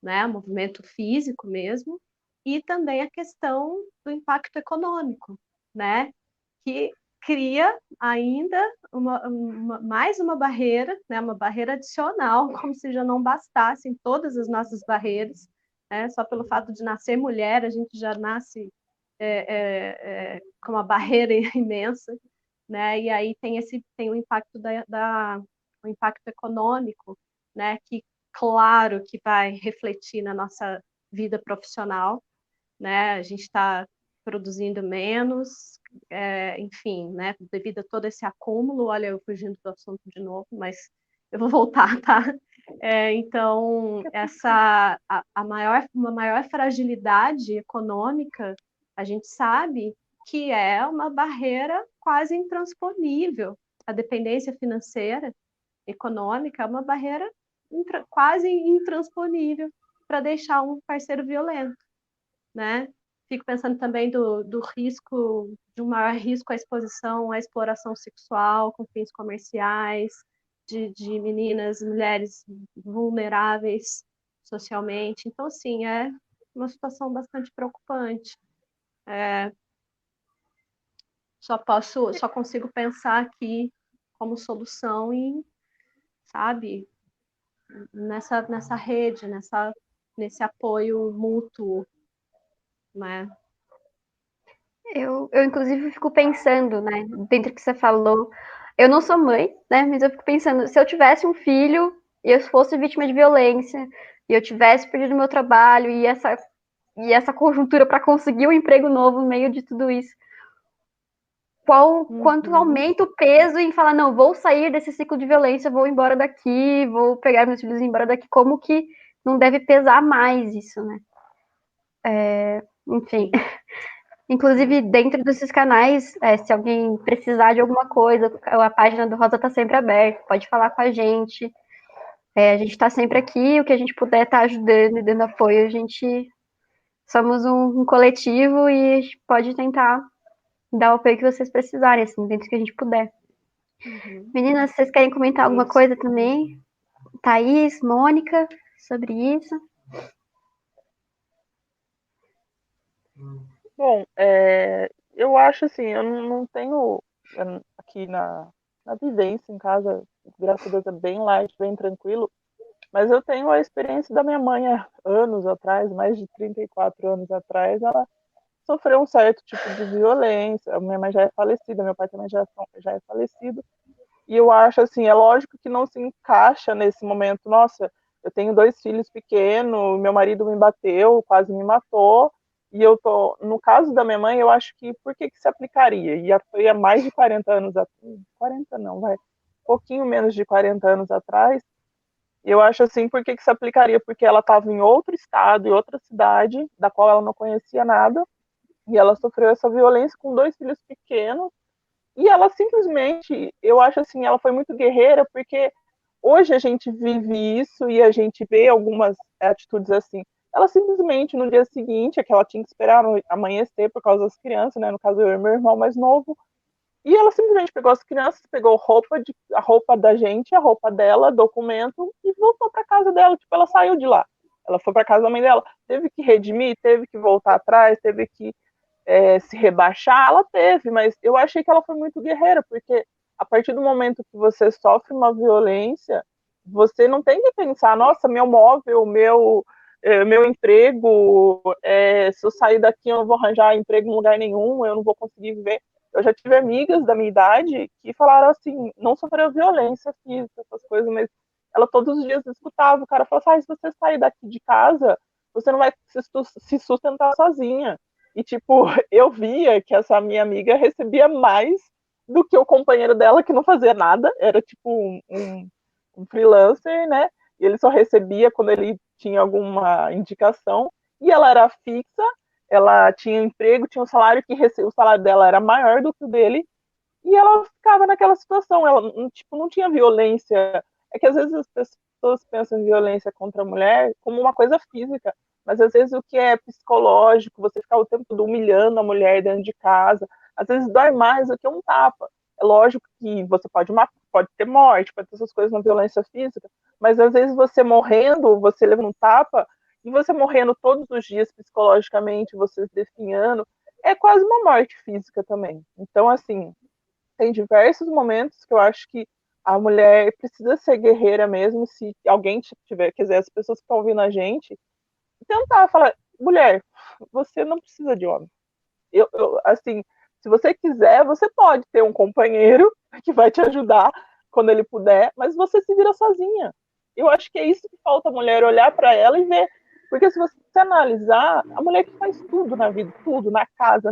né, movimento físico mesmo, e também a questão do impacto econômico, né, que cria ainda mais uma barreira, né, uma barreira adicional, como se já não bastassem todas as nossas barreiras, né, só pelo fato de nascer mulher, a gente já nasce com uma barreira imensa, né, e aí tem o impacto o impacto econômico, né, que claro que vai refletir na nossa vida profissional, né? A gente está produzindo menos, enfim, né? Devido a todo esse acúmulo, olha, eu fugindo do assunto de novo, mas eu vou voltar, tá? Então, uma maior fragilidade econômica, a gente sabe que é uma barreira quase intransponível. A dependência financeira, econômica, é uma barreira quase intransponível para deixar um parceiro violento, né? Fico pensando também do risco, de um maior risco à exposição à exploração sexual com fins comerciais, de meninas, mulheres vulneráveis socialmente. Então, assim, é uma situação bastante preocupante. Só consigo pensar aqui como solução em, sabe, nessa rede, nesse apoio mútuo, né? Eu, inclusive, fico pensando, né, dentro do que você falou, eu não sou mãe, né, mas eu fico pensando, se eu tivesse um filho e eu fosse vítima de violência, e eu tivesse perdido meu trabalho, e essa conjuntura para conseguir um emprego novo no meio de tudo isso, quanto aumenta o peso em falar, não, vou sair desse ciclo de violência, vou embora daqui, vou pegar meus filhos e ir embora daqui, como que não deve pesar mais isso, né? Enfim. Inclusive, dentro desses canais, se alguém precisar de alguma coisa, a página do Rosa está sempre aberta, pode falar com a gente. A gente está sempre aqui, o que a gente puder estar ajudando e dando apoio, a gente somos um coletivo e a gente pode tentar dar o apoio que vocês precisarem, assim, dentro do que a gente puder. Meninas, vocês querem comentar alguma coisa também? Thaís, Mônica, sobre isso? Bom, eu acho assim, eu não tenho aqui na vivência em casa, graças a Deus é bem light, bem tranquilo, mas eu tenho a experiência da minha mãe há anos atrás, mais de 34 anos atrás, ela sofreu um certo tipo de violência, a minha mãe já é falecida, meu pai também já é falecido, e eu acho assim, é lógico que não se encaixa nesse momento, nossa, eu tenho 2 filhos pequenos, meu marido me bateu, quase me matou, e eu tô, no caso da minha mãe, eu acho que por que se aplicaria? E foi há mais de 40 anos atrás, 40 não, vai, pouquinho menos de 40 anos atrás, e eu acho assim, por que se aplicaria? Porque ela estava em outro estado, em outra cidade, da qual ela não conhecia nada, e ela sofreu essa violência com 2 filhos pequenos, e ela simplesmente, eu acho assim, ela foi muito guerreira, porque hoje a gente vive isso e a gente vê algumas atitudes assim. Ela simplesmente, no dia seguinte, é que ela tinha que esperar amanhecer por causa das crianças, né? No caso, eu e meu irmão mais novo. E ela simplesmente pegou as crianças, pegou a roupa da gente, a roupa dela, documento, e voltou para casa dela. Tipo, ela saiu de lá. Ela foi para casa da mãe dela. Teve que redimir, teve que voltar atrás, teve que se rebaixar, ela teve, mas eu achei que ela foi muito guerreira, porque a partir do momento que você sofre uma violência, você não tem que pensar, nossa, meu móvel, meu emprego, se eu sair daqui eu não vou arranjar emprego em lugar nenhum, eu não vou conseguir viver. Eu já tive amigas da minha idade que falaram assim, não sofreu violência física, essas coisas, mas ela todos os dias escutava, o cara falou assim, se você sair daqui de casa, você não vai se sustentar sozinha. E, tipo, eu via que essa minha amiga recebia mais do que o companheiro dela, que não fazia nada. Era, tipo, um freelancer, né? E ele só recebia quando ele tinha alguma indicação. E ela era fixa, ela tinha emprego, tinha um salário o salário dela era maior do que o dele, e ela ficava naquela situação. Ela tipo, não tinha violência. É que às vezes as pessoas pensam em violência contra a mulher como uma coisa física, mas às vezes o que é psicológico, você ficar o tempo todo humilhando a mulher dentro de casa, às vezes dói mais do que um tapa. É lógico que você pode ter morte, pode ter essas coisas na violência física, mas às vezes você morrendo, você levando um tapa, e você morrendo todos os dias psicologicamente, você se definhando, é quase uma morte física também. Então, assim, tem diversos momentos que eu acho que a mulher precisa ser guerreira mesmo, se alguém tiver, quer dizer, as pessoas que estão ouvindo a gente, tentar falar, mulher, você não precisa de homem. Assim, se você quiser, você pode ter um companheiro que vai te ajudar quando ele puder, mas você se vira sozinha. Eu acho que é isso que falta a mulher, olhar para ela e ver. Porque se você analisar, a mulher que faz tudo na vida, tudo, na casa,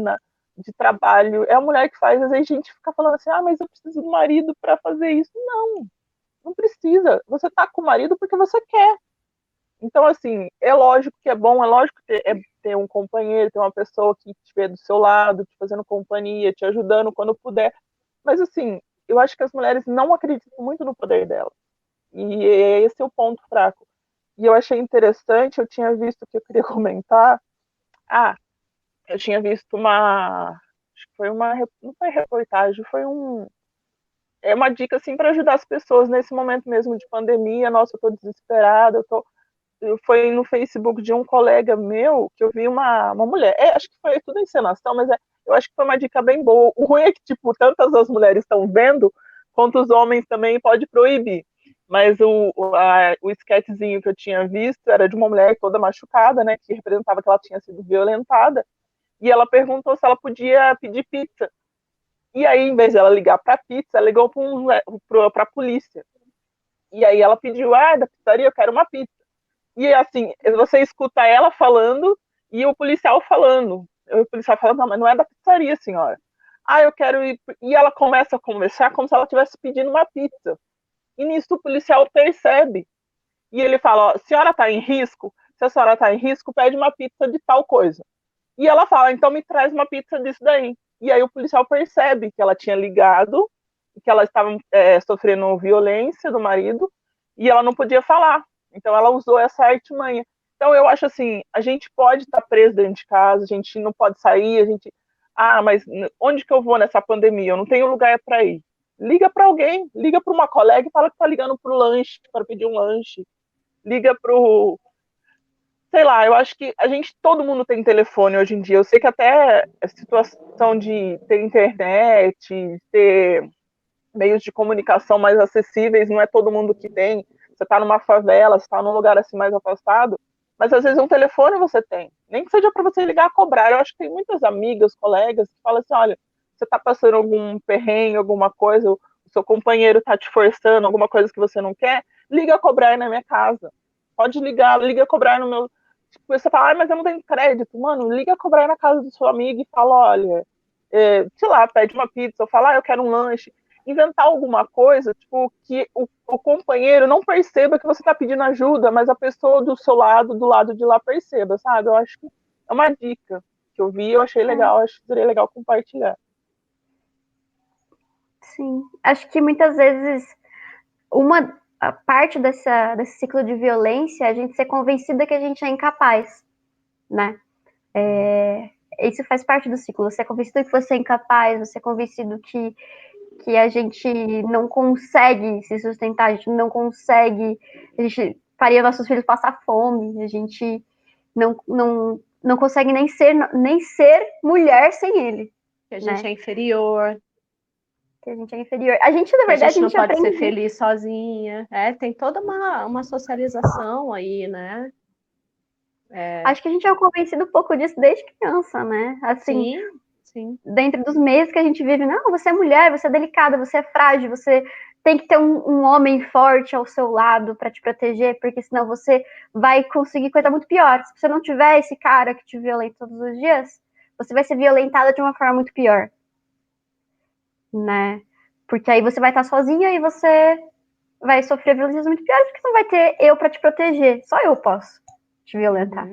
de trabalho, é a mulher que faz. Às vezes a gente fica falando assim, mas eu preciso do marido para fazer isso. Não, não precisa. Você tá com o marido porque você quer. Então, assim, é lógico que é bom, é lógico que ter um companheiro, ter uma pessoa que estiver do seu lado, te fazendo companhia, te ajudando quando puder. Mas, assim, eu acho que as mulheres não acreditam muito no poder delas. E esse é o ponto fraco. E eu achei interessante, eu tinha visto que eu queria comentar. Eu tinha visto acho que foi não foi reportagem, é uma dica, assim, para ajudar as pessoas nesse momento mesmo de pandemia. Nossa, eu tô desesperada, foi no Facebook de um colega meu que eu vi uma mulher. Acho que foi tudo encenação, mas eu acho que foi uma dica bem boa. O ruim é que, tipo, tantas as mulheres estão vendo, quanto os homens também pode proibir. Mas o sketchzinho que eu tinha visto era de uma mulher toda machucada, né, que representava que ela tinha sido violentada, e ela perguntou se ela podia pedir pizza. E aí, em vez de ela ligar para a pizza, ela ligou para a polícia. E aí ela pediu, da pizzaria, eu quero uma pizza. E assim, você escuta ela falando e o policial falando. O policial falando, não, mas não é da pizzaria, senhora. Eu quero ir. E ela começa a conversar como se ela estivesse pedindo uma pizza. E nisso o policial percebe. E ele fala, senhora está em risco? Se a senhora está em risco, pede uma pizza de tal coisa. E ela fala, então me traz uma pizza disso daí. E aí o policial percebe que ela tinha ligado, que ela estava sofrendo violência do marido, e ela não podia falar. Então ela usou essa artimanha. Então eu acho assim, a gente pode estar preso dentro de casa, a gente não pode sair, mas onde que eu vou nessa pandemia? Eu não tenho lugar para ir. Liga para alguém, liga para uma colega e fala que está ligando para o lanche, para pedir um lanche. Liga para o sei lá, eu acho que todo mundo tem telefone hoje em dia. Eu sei que até a situação de ter internet, ter meios de comunicação mais acessíveis, não é todo mundo que tem. Você está numa favela, você está num lugar assim mais afastado, mas às vezes um telefone você tem. Nem que seja para você ligar a cobrar. Eu acho que tem muitas amigas, colegas que falam assim, olha, você está passando algum perrengue, alguma coisa, o seu companheiro está te forçando, alguma coisa que você não quer, liga a cobrar aí na minha casa. Pode ligar, liga a cobrar no meu. Tipo, você fala, mas eu não tenho crédito. Mano, liga a cobrar na casa do seu amigo e fala, olha, sei lá, pede uma pizza, ou fala, eu quero um lanche. Inventar alguma coisa, tipo, que o companheiro não perceba que você está pedindo ajuda, mas a pessoa do seu lado, do lado de lá, perceba, sabe? Eu acho que é uma dica que eu vi, eu achei legal, acho que seria legal compartilhar. Sim, acho que muitas vezes uma parte desse ciclo de violência é a gente ser convencida que a gente é incapaz, né? Isso faz parte do ciclo. Você é convencido que você é incapaz, você é convencido que a gente não consegue se sustentar, a gente não consegue, a gente faria nossos filhos passar fome, a gente não consegue nem ser mulher sem ele. Que a gente é inferior. Que a gente é inferior. A gente, na verdade, a gente não pode aprende ser feliz sozinha. Tem toda uma socialização aí, né? Acho que a gente é convencido um pouco disso desde criança, né? Assim, sim. Dentro dos meios que a gente vive, não, você é mulher, você é delicada, você é frágil, você tem que ter um homem forte ao seu lado para te proteger, porque senão você vai conseguir coisa muito pior. Se você não tiver esse cara que te violenta todos os dias, você vai ser violentada de uma forma muito pior, né? Porque aí você vai estar sozinha e você vai sofrer violências muito piores, porque não vai ter eu para te proteger. Só eu posso te violentar.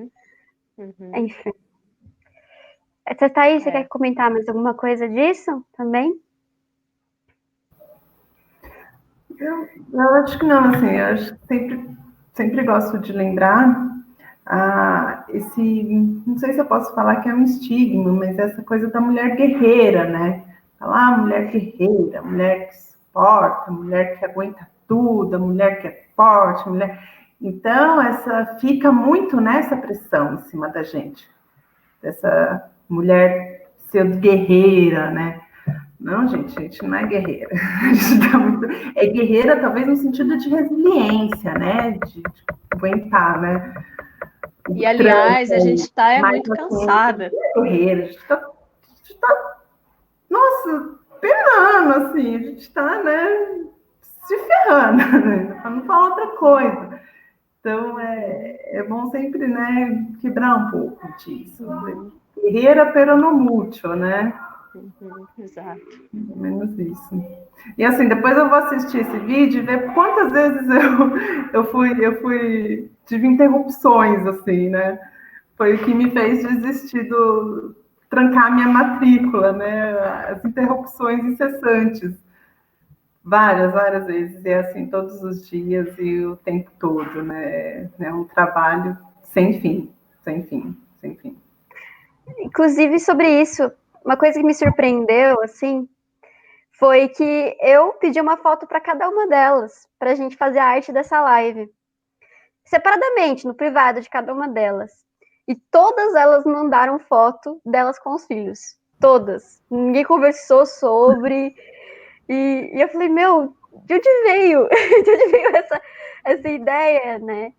Enfim. Thaís, você quer comentar mais alguma coisa disso também? Eu acho que não, assim, eu acho que sempre gosto de lembrar não sei se eu posso falar que é um estigma, mas essa coisa da mulher guerreira, né? Falar mulher guerreira, mulher que suporta, mulher que aguenta tudo, a mulher que é forte, mulher. Então, fica muito nessa pressão em cima da gente, dessa mulher ser guerreira, né? Não, gente, a gente não é guerreira. A gente é guerreira, talvez, no sentido de resiliência, né? De aguentar, né? E, aliás, a gente está muito cansada. Guerreira, a gente tá, nossa, penando, assim, a gente está, né, se ferrando, né, para não falar outra coisa. Então, é bom sempre, né, quebrar um pouco disso. Guerreira pero no mucho, né? Exato. Menos isso. E assim, depois eu vou assistir esse vídeo e ver quantas vezes eu fui tive interrupções, assim, né? Foi o que me fez desistir trancar minha matrícula, né? As interrupções incessantes. Várias vezes, e assim, todos os dias e o tempo todo, né? É um trabalho sem fim, sem fim, sem fim. Inclusive, sobre isso, uma coisa que me surpreendeu, assim, foi que eu pedi uma foto para cada uma delas, para a gente fazer a arte dessa live. Separadamente, no privado de cada uma delas. E todas elas mandaram foto delas com os filhos. Todas. Ninguém conversou sobre. E eu falei, meu, de onde veio? De onde veio essa ideia, né?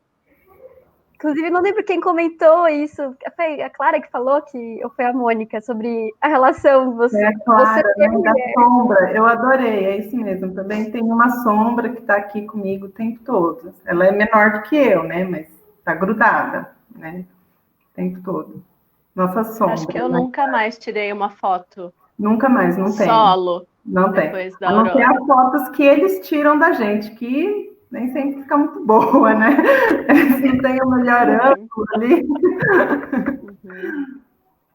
Inclusive, não lembro quem comentou isso. Foi a Clara que falou ou foi a Mônica, sobre a relação você. É a Clara, você né, da sombra. Eu adorei, é isso mesmo. Também tem uma sombra que está aqui comigo o tempo todo. Ela é menor do que eu, né? Mas está grudada, né? O tempo todo. Nossa sombra. Acho que eu né? nunca mais tirei uma foto. Nunca mais, não tem. Solo. Não tem. A não ser as fotos que eles tiram da gente, que nem sempre fica muito boa, né? Eles não têm o melhor ângulo ali.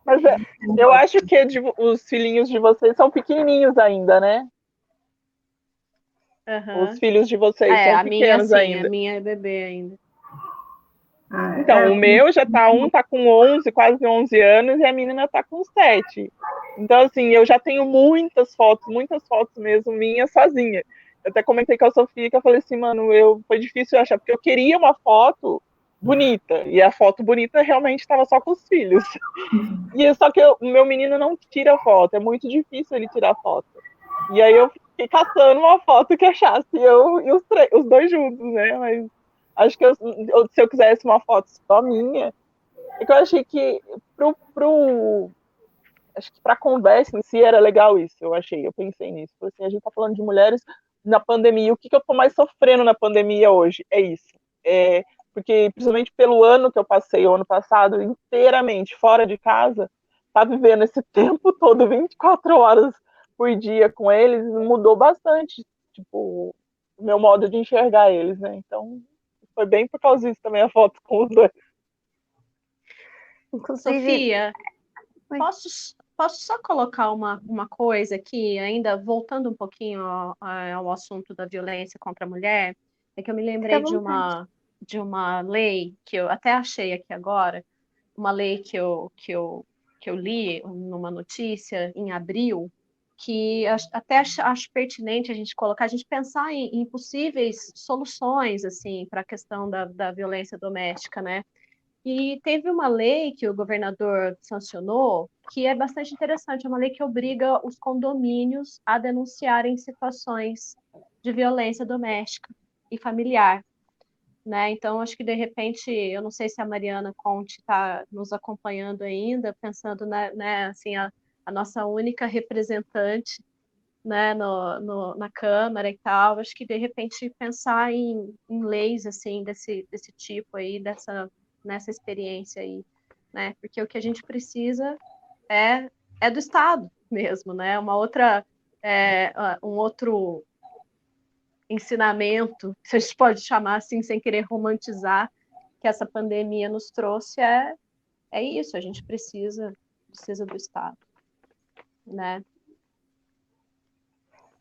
Mas eu acho que os filhinhos de vocês são pequenininhos ainda, né? Os filhos de vocês são pequenos ainda. A minha é bebê ainda. Então, o meu um tá com 11, quase 11 anos, e a menina tá com 7. Então, assim, eu já tenho muitas fotos mesmo, minhas sozinha. Eu até comentei com a Sofia, que eu falei assim, mano, foi difícil achar, porque eu queria uma foto bonita, e a foto bonita realmente estava só com os filhos. E só que o meu menino não tira foto, é muito difícil ele tirar foto. E aí eu fiquei caçando uma foto que achasse eu e os dois juntos, né? Mas acho que se eu quisesse uma foto só minha, é que eu achei que acho que para a conversa em si era legal isso, eu pensei nisso. Assim, a gente tá falando de mulheres na pandemia, o que eu tô mais sofrendo na pandemia hoje? É isso. Porque, principalmente pelo ano que eu passei, o ano passado, inteiramente fora de casa, tá vivendo esse tempo todo, 24 horas por dia com eles, mudou bastante, tipo, o meu modo de enxergar eles, né? Então, foi bem por causa disso também a foto com os dois. Inclusive, Sofia, posso só colocar uma coisa aqui, ainda voltando um pouquinho ao assunto da violência contra a mulher, é que eu me lembrei de uma lei que eu até achei aqui agora, uma lei que eu li numa notícia em abril, que até acho pertinente a gente colocar, a gente pensar em possíveis soluções assim para a questão da violência doméstica, né? E teve uma lei que o governador sancionou que é bastante interessante, é uma lei que obriga os condomínios a denunciarem situações de violência doméstica e familiar, né? Então, acho que, de repente, eu não sei se a Mariana Conte está nos acompanhando ainda, pensando, né, assim, a nossa única representante, né, na Câmara e tal, acho que, de repente, pensar em leis, assim, desse tipo aí, nessa experiência aí, né? Porque o que a gente precisa é do Estado mesmo, né? Um outro ensinamento, se a gente pode chamar assim, sem querer romantizar, que essa pandemia nos trouxe é isso, a gente precisa do Estado, né?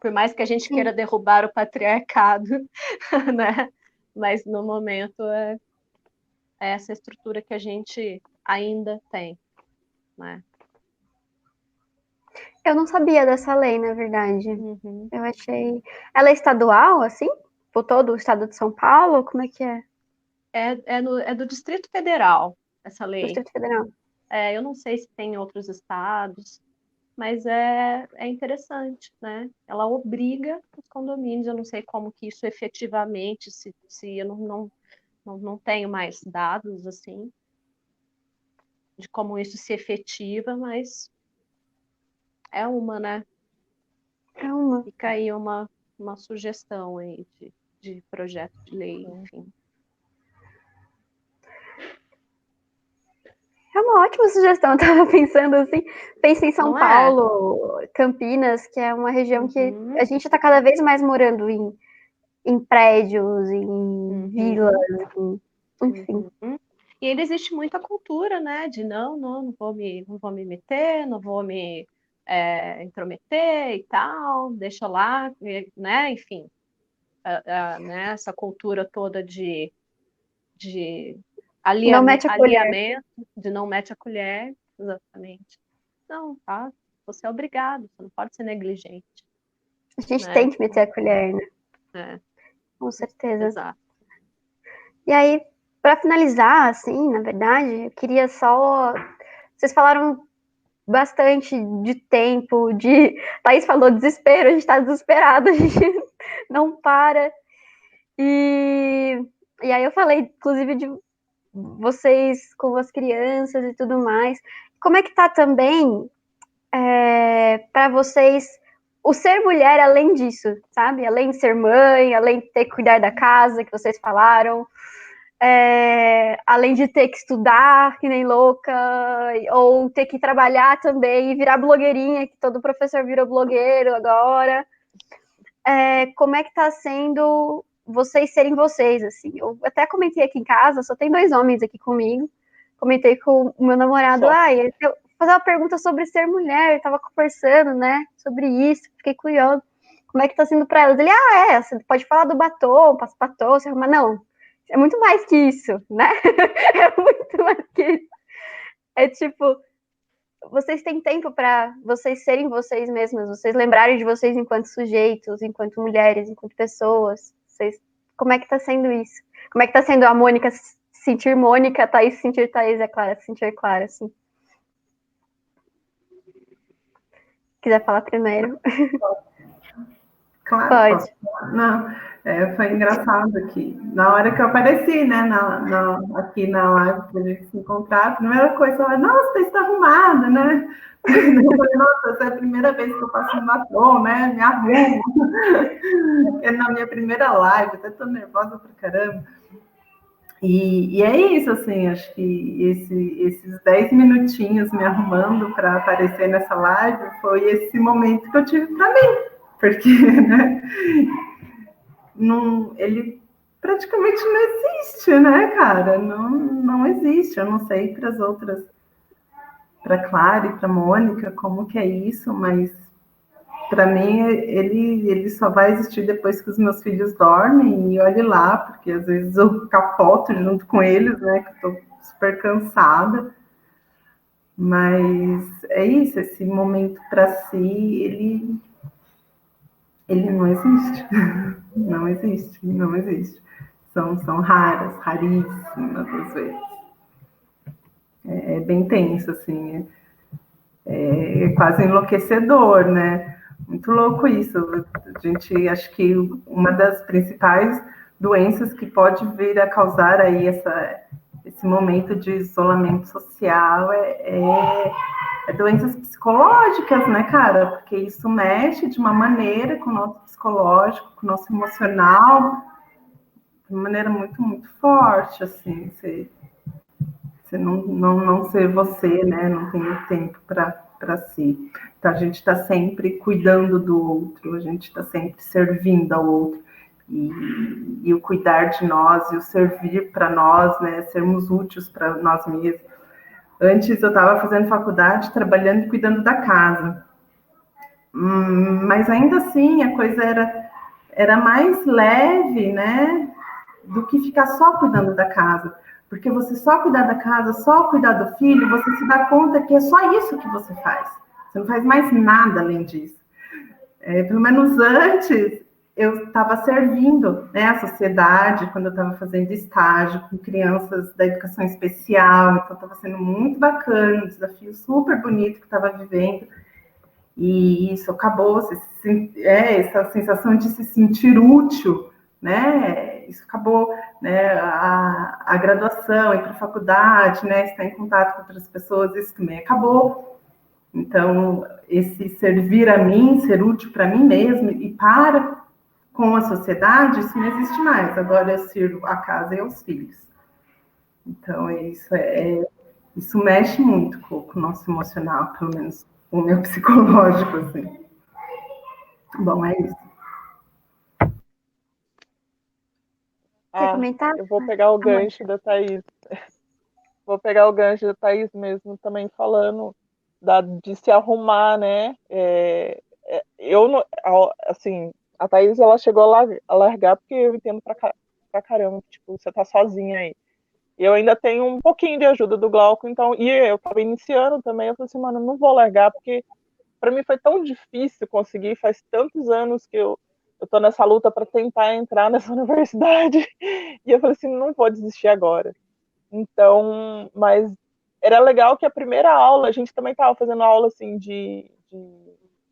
Por mais que a gente queira derrubar o patriarcado, né? Mas no momento é essa estrutura que a gente ainda tem, né? Eu não sabia dessa lei, na verdade. Uhum. Eu achei... Ela é estadual, assim? Por todo o estado de São Paulo? Como é que é? É do Distrito Federal, essa lei. Distrito Federal. Eu não sei se tem em outros estados, mas é interessante, né? Ela obriga os condomínios, eu não sei como que isso efetivamente, se eu não tenho mais dados, assim, de como isso se efetiva, mas é uma, né? É uma. Fica aí uma sugestão aí de projeto de lei, enfim. É uma ótima sugestão, eu tava pensando assim, pensa em São Não é? Paulo, Campinas, que é uma região que a gente está cada vez mais morando em prédios, em vilas, enfim. E ainda existe muita cultura, né, de não vou me meter, não vou me intrometer e tal, deixa lá, né, enfim, né, essa cultura toda de Não mete a colher. alinhamento, de não mete a colher, exatamente. Não, tá? Você é obrigado, você não pode ser negligente. A gente né? tem que meter a colher, né? Com certeza. Exato. E aí, para finalizar, assim, na verdade, eu queria só... Vocês falaram bastante de tempo, Thaís falou desespero, a gente tá desesperado, a gente não para. E aí eu falei, inclusive, de vocês com as crianças e tudo mais. Como é que tá também para vocês o ser mulher além disso, sabe? Além de ser mãe, além de ter que cuidar da casa, que vocês falaram, além de ter que estudar que nem louca, ou ter que trabalhar também e virar blogueirinha, que todo professor virou blogueiro agora. Como é que tá sendo vocês serem vocês, assim? Eu até comentei aqui em casa, só tem 2 homens aqui comigo. Comentei com o meu namorado, ele fazer uma pergunta sobre ser mulher, tava conversando, né, sobre isso, fiquei curiosa. Como é que tá sendo para elas? Ele, você pode falar do batom, passo batom, você arruma, não. É muito mais que isso, né? É muito mais que isso. É tipo, vocês têm tempo para vocês serem vocês mesmas, vocês lembrarem de vocês enquanto sujeitos, enquanto mulheres, enquanto pessoas. Como é que tá sendo isso? Como é que tá sendo a Mônica se sentir Mônica, a Thaís se sentir Thaís, a Clara se sentir Clara, assim? Quiser falar primeiro? Claro, Pode. posso. Não, foi engraçado aqui. Na hora que eu apareci, né, aqui na live que a gente se encontrar, a primeira coisa, ela, nossa, você está arrumada, né? Eu falei, nossa, essa é a primeira vez que eu passo um batom, né? Me arrumo. É na minha primeira live, até tô nervosa pra caramba. E é isso, assim, acho que esses 10 minutinhos me arrumando para aparecer nessa live foi esse momento que eu tive para mim, porque, né, ele praticamente não existe, né, cara? Não existe. Eu não sei para as outras, para Clara e para Mônica, como que é isso, mas para mim ele só vai existir depois que os meus filhos dormem, e olhe lá, porque às vezes eu capoto junto com eles, né, que eu tô super cansada. Mas é isso, esse momento para si, ele não existe. Não existe, não existe. São raras, raríssimas às vezes. É bem tenso, assim. É quase enlouquecedor, né? Muito louco isso. A gente, acho que uma das principais doenças que pode vir a causar aí esse momento de isolamento social é doenças psicológicas, né, cara? Porque isso mexe de uma maneira com o nosso psicológico, com o nosso emocional, de uma maneira muito, muito forte, assim. Você não ser você, né? Não tem tempo para si. Então, a gente está sempre cuidando do outro, a gente está sempre servindo ao outro. e o cuidar de nós, e o servir para nós, né, sermos úteis para nós mesmos. Antes eu estava fazendo faculdade, trabalhando e cuidando da casa. Mas ainda assim a coisa era mais leve, né, do que ficar só cuidando da casa. Porque você só cuidar da casa, só cuidar do filho, você se dá conta que é só isso que você faz. Você não faz mais nada além disso. Pelo menos antes, eu estava servindo, né, a sociedade, quando eu estava fazendo estágio com crianças da educação especial, então estava sendo muito bacana, um desafio super bonito que estava vivendo, e isso acabou, essa sensação de se sentir útil, né, isso acabou, né, a graduação, ir para a faculdade, né, estar em contato com outras pessoas, isso também acabou. Então, esse servir a mim, ser útil para mim mesmo e para com a sociedade, isso não existe mais. Agora eu sirvo a casa e aos filhos. Então, isso mexe muito com o nosso emocional, pelo menos o meu psicológico, assim. Bom, é isso. Quer comentar? Eu vou pegar o gancho da Thaís. Vou pegar o gancho da Thaís mesmo, também falando de se arrumar, né? Eu, assim, a Thaís, ela chegou a largar, porque eu entendo pra caramba, tipo, você tá sozinha aí. E eu ainda tenho um pouquinho de ajuda do Glauco, então, e eu tava iniciando também, eu falei assim, mano, eu não vou largar, porque pra mim foi tão difícil conseguir, faz tantos anos que eu tô nessa luta para tentar entrar nessa universidade, e eu falei assim, não vou desistir agora. Então, mas era legal que a primeira aula, a gente também estava fazendo aula assim de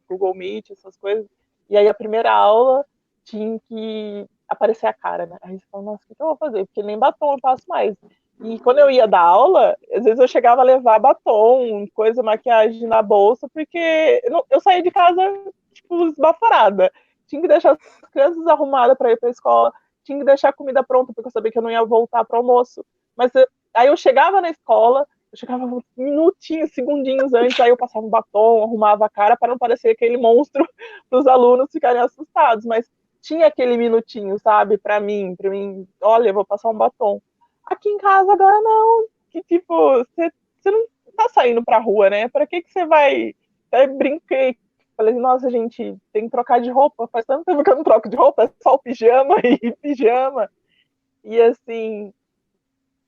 Google Meet, essas coisas, e aí a primeira aula tinha que aparecer a cara, né? Aí você fala, nossa, o que eu vou fazer? Porque nem batom eu passo mais. E quando eu ia dar aula, às vezes eu chegava a levar batom, coisa, maquiagem na bolsa, porque eu saía de casa, tipo, esbaforada. Tinha que deixar as crianças arrumadas para ir para a escola, tinha que deixar a comida pronta, porque eu sabia que eu não ia voltar para o almoço. Mas aí eu chegava na escola, eu chegava minutinhos, segundinhos antes, aí eu passava um batom, arrumava a cara para não parecer aquele monstro para os alunos ficarem assustados. Mas tinha aquele minutinho, sabe, para mim, olha, eu vou passar um batom. Aqui em casa agora não, que tipo, você não tá saindo pra rua, né? Para que você vai? Até brinquei, falei, nossa, gente, tem que trocar de roupa, faz tanto tempo que eu não troco de roupa, é só o pijama e pijama. E assim,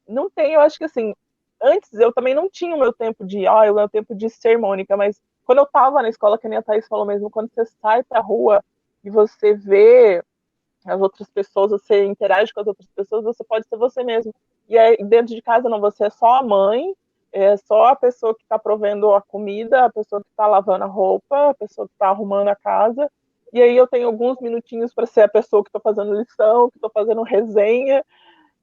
não tem, eu acho que assim, antes eu também não tinha o meu tempo o meu tempo de ser Mônica, mas quando eu tava na escola, que nem a Thaís falou mesmo, quando você sai pra rua e você vê as outras pessoas, você interage com as outras pessoas, você pode ser você mesmo. E aí, dentro de casa, não, você é só a mãe, é só a pessoa que está provendo a comida, a pessoa que está lavando a roupa, a pessoa que está arrumando a casa. E aí eu tenho alguns minutinhos para ser a pessoa que estou fazendo lição, que estou fazendo resenha.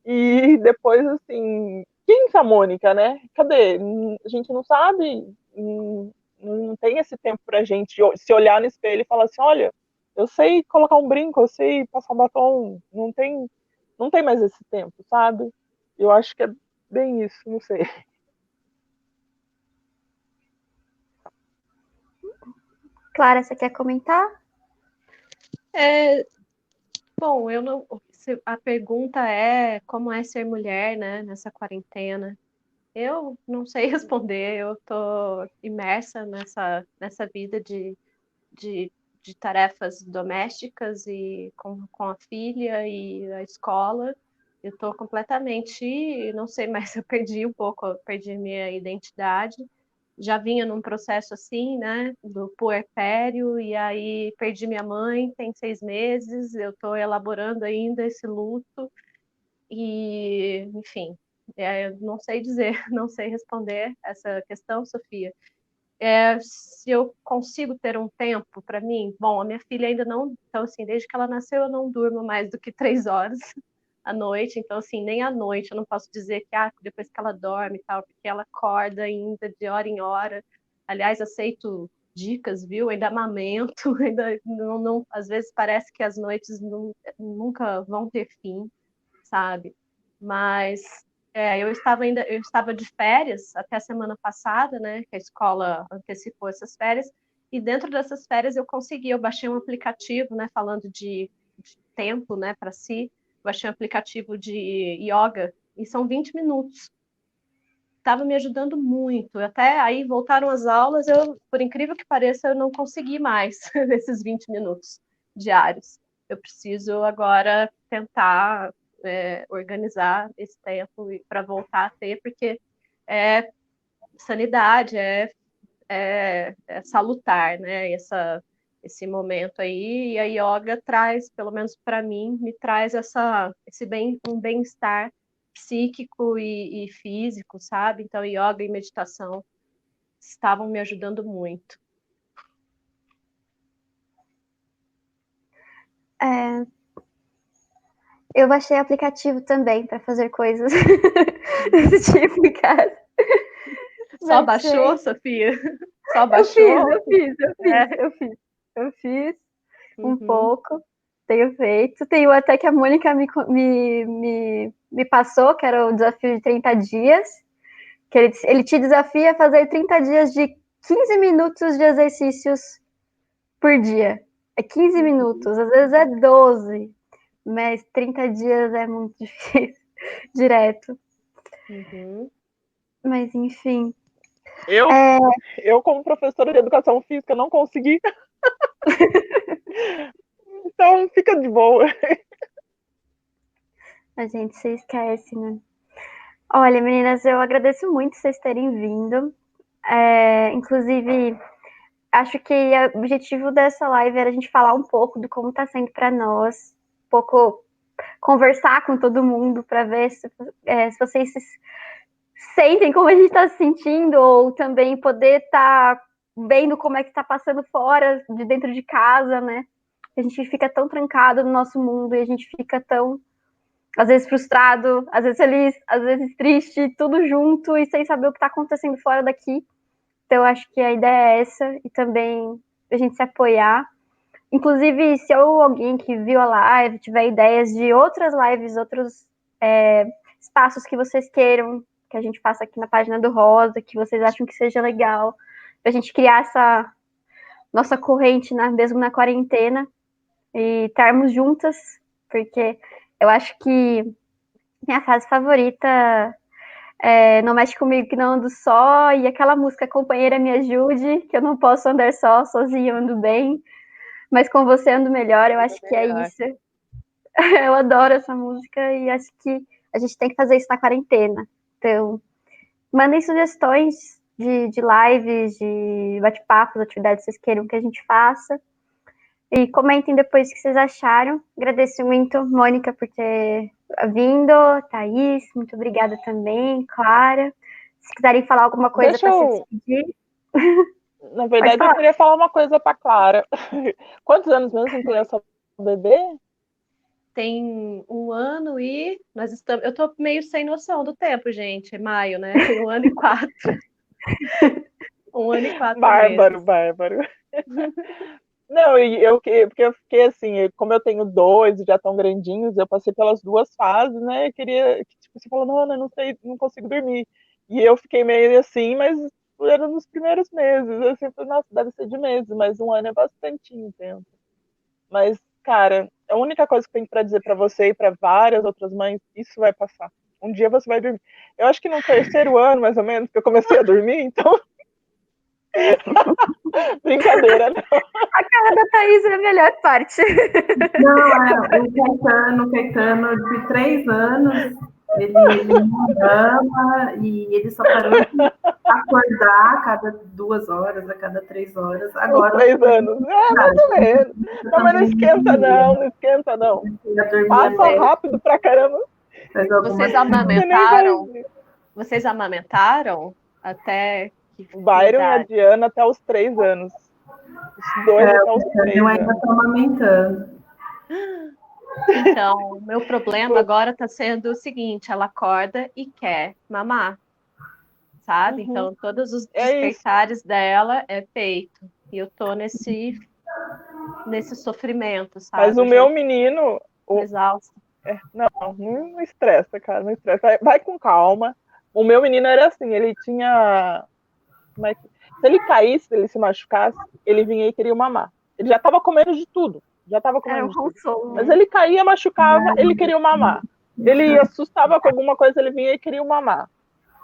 E depois, assim, quem é a Mônica, né? Cadê? A gente não sabe, não tem esse tempo pra gente se olhar no espelho e falar assim, olha, eu sei colocar um brinco, eu sei passar um batom, não tem mais esse tempo, sabe? Eu acho que é bem isso, não sei. Clara, você quer comentar? Bom, eu não. A pergunta é como é ser mulher, né, nessa quarentena. Eu não sei responder, eu tô imersa nessa vida de tarefas domésticas e com a filha e a escola. Eu tô completamente, não sei mais, eu perdi um pouco, eu perdi minha identidade. Já vinha num processo assim, né, do puerpério, e aí perdi minha mãe, tem 6 meses, eu tô elaborando ainda esse luto, e, enfim, eu não sei dizer, não sei responder essa questão, Sofia. Se eu consigo ter um tempo para mim, bom, a minha filha ainda não, então assim, desde que ela nasceu eu não durmo mais do que 3 horas à noite, então assim, nem à noite eu não posso dizer que depois que ela dorme e tal, porque ela acorda ainda de hora em hora. Aliás, aceito dicas, viu? Ainda amamento, ainda não, às vezes parece que as noites nunca vão ter fim, sabe? Mas eu estava de férias até a semana passada, né? Que a escola antecipou essas férias, e dentro dessas férias eu baixei um aplicativo, né? Falando de de tempo, né, para si. Eu baixei um aplicativo de yoga e são 20 minutos. Estava me ajudando muito. Até aí voltaram as aulas, por incrível que pareça, eu não consegui mais nesses 20 minutos diários. Eu preciso agora tentar organizar esse tempo para voltar a ter, porque é sanidade, é salutar, né? Esse momento aí, e a yoga traz, pelo menos para mim, me traz um bem-estar psíquico e físico, sabe? Então, yoga e meditação estavam me ajudando muito. Eu baixei aplicativo também para fazer coisas desse tipo em casa. Só baixou, Sofia? Só baixou? Eu fiz um pouco, tenho feito. Tenho até que a Mônica me passou, que era o desafio de 30 dias, que ele te desafia a fazer 30 dias de 15 minutos de exercícios por dia. É 15 minutos, às vezes é 12, mas 30 dias é muito difícil, direto. Mas, enfim. Eu, como professora de educação física, não consegui. Então, fica de boa. A gente se esquece, né? Olha, meninas, eu agradeço muito vocês terem vindo. Inclusive, acho que o objetivo dessa live era a gente falar um pouco do como está sendo para nós, um pouco conversar com todo mundo para ver se vocês se sentem como a gente está se sentindo, ou também poder estar vendo como é que está passando fora, de dentro de casa, né? A gente fica tão trancado no nosso mundo e a gente fica tão, às vezes, frustrado, às vezes feliz, às vezes triste, tudo junto e sem saber o que está acontecendo fora daqui. Então, eu acho que a ideia é essa, e também a gente se apoiar. Inclusive, se alguém que viu a live tiver ideias de outras lives, outros espaços que vocês queiram que a gente faça aqui na página do Rosa, que vocês acham que seja legal, pra gente criar essa nossa corrente, né, mesmo na quarentena, e estarmos juntas, porque eu acho que minha fase favorita Não Mexe Comigo Que Não Ando Só, e aquela música Companheira Me Ajude, que eu não posso andar só, sozinha eu ando bem, mas com você ando melhor, eu acho que é isso. Eu adoro essa música e acho que a gente tem que fazer isso na quarentena. Então, mandem sugestões de lives, de bate-papos, atividades que vocês queiram que a gente faça. E comentem depois o que vocês acharam. Agradeço muito, Mônica, por ter vindo. Thaís, muito obrigada também. Clara. Se quiserem falar alguma coisa para se despedir. Na verdade, eu queria falar uma coisa para Clara. Quantos anos mesmo tem essa bebê? Tem 1 ano e nós estamos. Eu tô meio sem noção do tempo, gente. É maio, né? Tem 1 ano e 4. 1 ano e 4 meses. Bárbaro. Não, porque eu fiquei assim, como eu tenho 2 e já estão grandinhos, eu passei pelas 2 fases, né? Eu queria que tipo, você falou, não, eu não sei, não consigo dormir. E eu fiquei meio assim, mas era nos primeiros meses. Eu sempre, nossa, deve ser de meses, mas 1 ano é bastante tempo. Mas, cara, a única coisa que eu tenho para dizer para você e para várias outras mães, isso vai passar. Um dia você vai dormir. Eu acho que no 3º ano, mais ou menos, que eu comecei a dormir, então. Brincadeira, não. A cara da Thaís é a melhor parte. Não, o Caetano, de 3 anos, ele não ama e ele só parou de acordar a cada 2 horas, a cada 3 horas. Agora, 3 anos. Mais ou menos. Não, mas não esquenta, não. Passa rápido pra caramba. Vocês amamentaram até que Byron e a Diana até os 3 anos. Os 2 até os 3 eu ainda estou amamentando. Então, meu problema agora está sendo o seguinte: ela acorda e quer mamar, sabe? Então, todos os despertares dela é peito. E eu tô nesse sofrimento, sabe? Mas o meu menino... Exausto. Não estressa, cara, não estressa. Vai com calma. O meu menino era assim, ele tinha... Se ele caísse, se ele se machucasse, ele vinha e queria mamar. Ele já estava comendo de tudo. Já tava Era um comendo de tudo. consolo. Mas ele caía, machucava, ele queria o mamar. Ele assustava com alguma coisa, ele vinha e queria o mamar.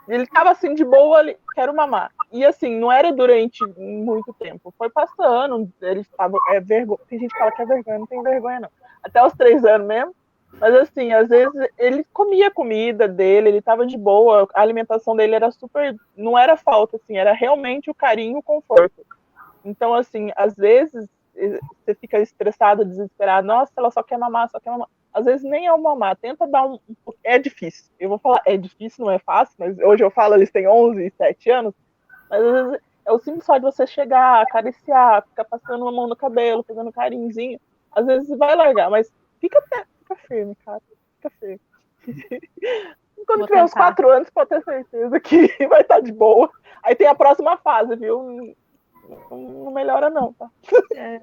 Ele tava assim de boa, ele quer o mamar. E assim, não era durante muito tempo. Foi passando, ele estava vergonha. Tem gente que fala que é vergonha, não tem vergonha não. Até os 3 anos mesmo. Mas assim, às vezes ele comia a comida dele, ele tava de boa, a alimentação dele era super, não era falta assim, era realmente o carinho, o conforto. Então assim, às vezes você fica estressado, desesperado, nossa, ela só quer mamar, só quer mamar. Às vezes nem é o mamar, tenta dar é difícil. Eu vou falar, é difícil, não é fácil, mas hoje eu falo, eles têm 11 e 7 anos, mas às vezes é o simples só de você chegar, acariciar, ficar passando uma mão no cabelo, fazendo carinhozinho, às vezes vai largar, mas fica firme, cara, fica firme. Quando Vou tiver uns tentar. 4 anos, pode ter certeza que vai estar de boa. Aí tem a próxima fase, viu? Não melhora não, tá?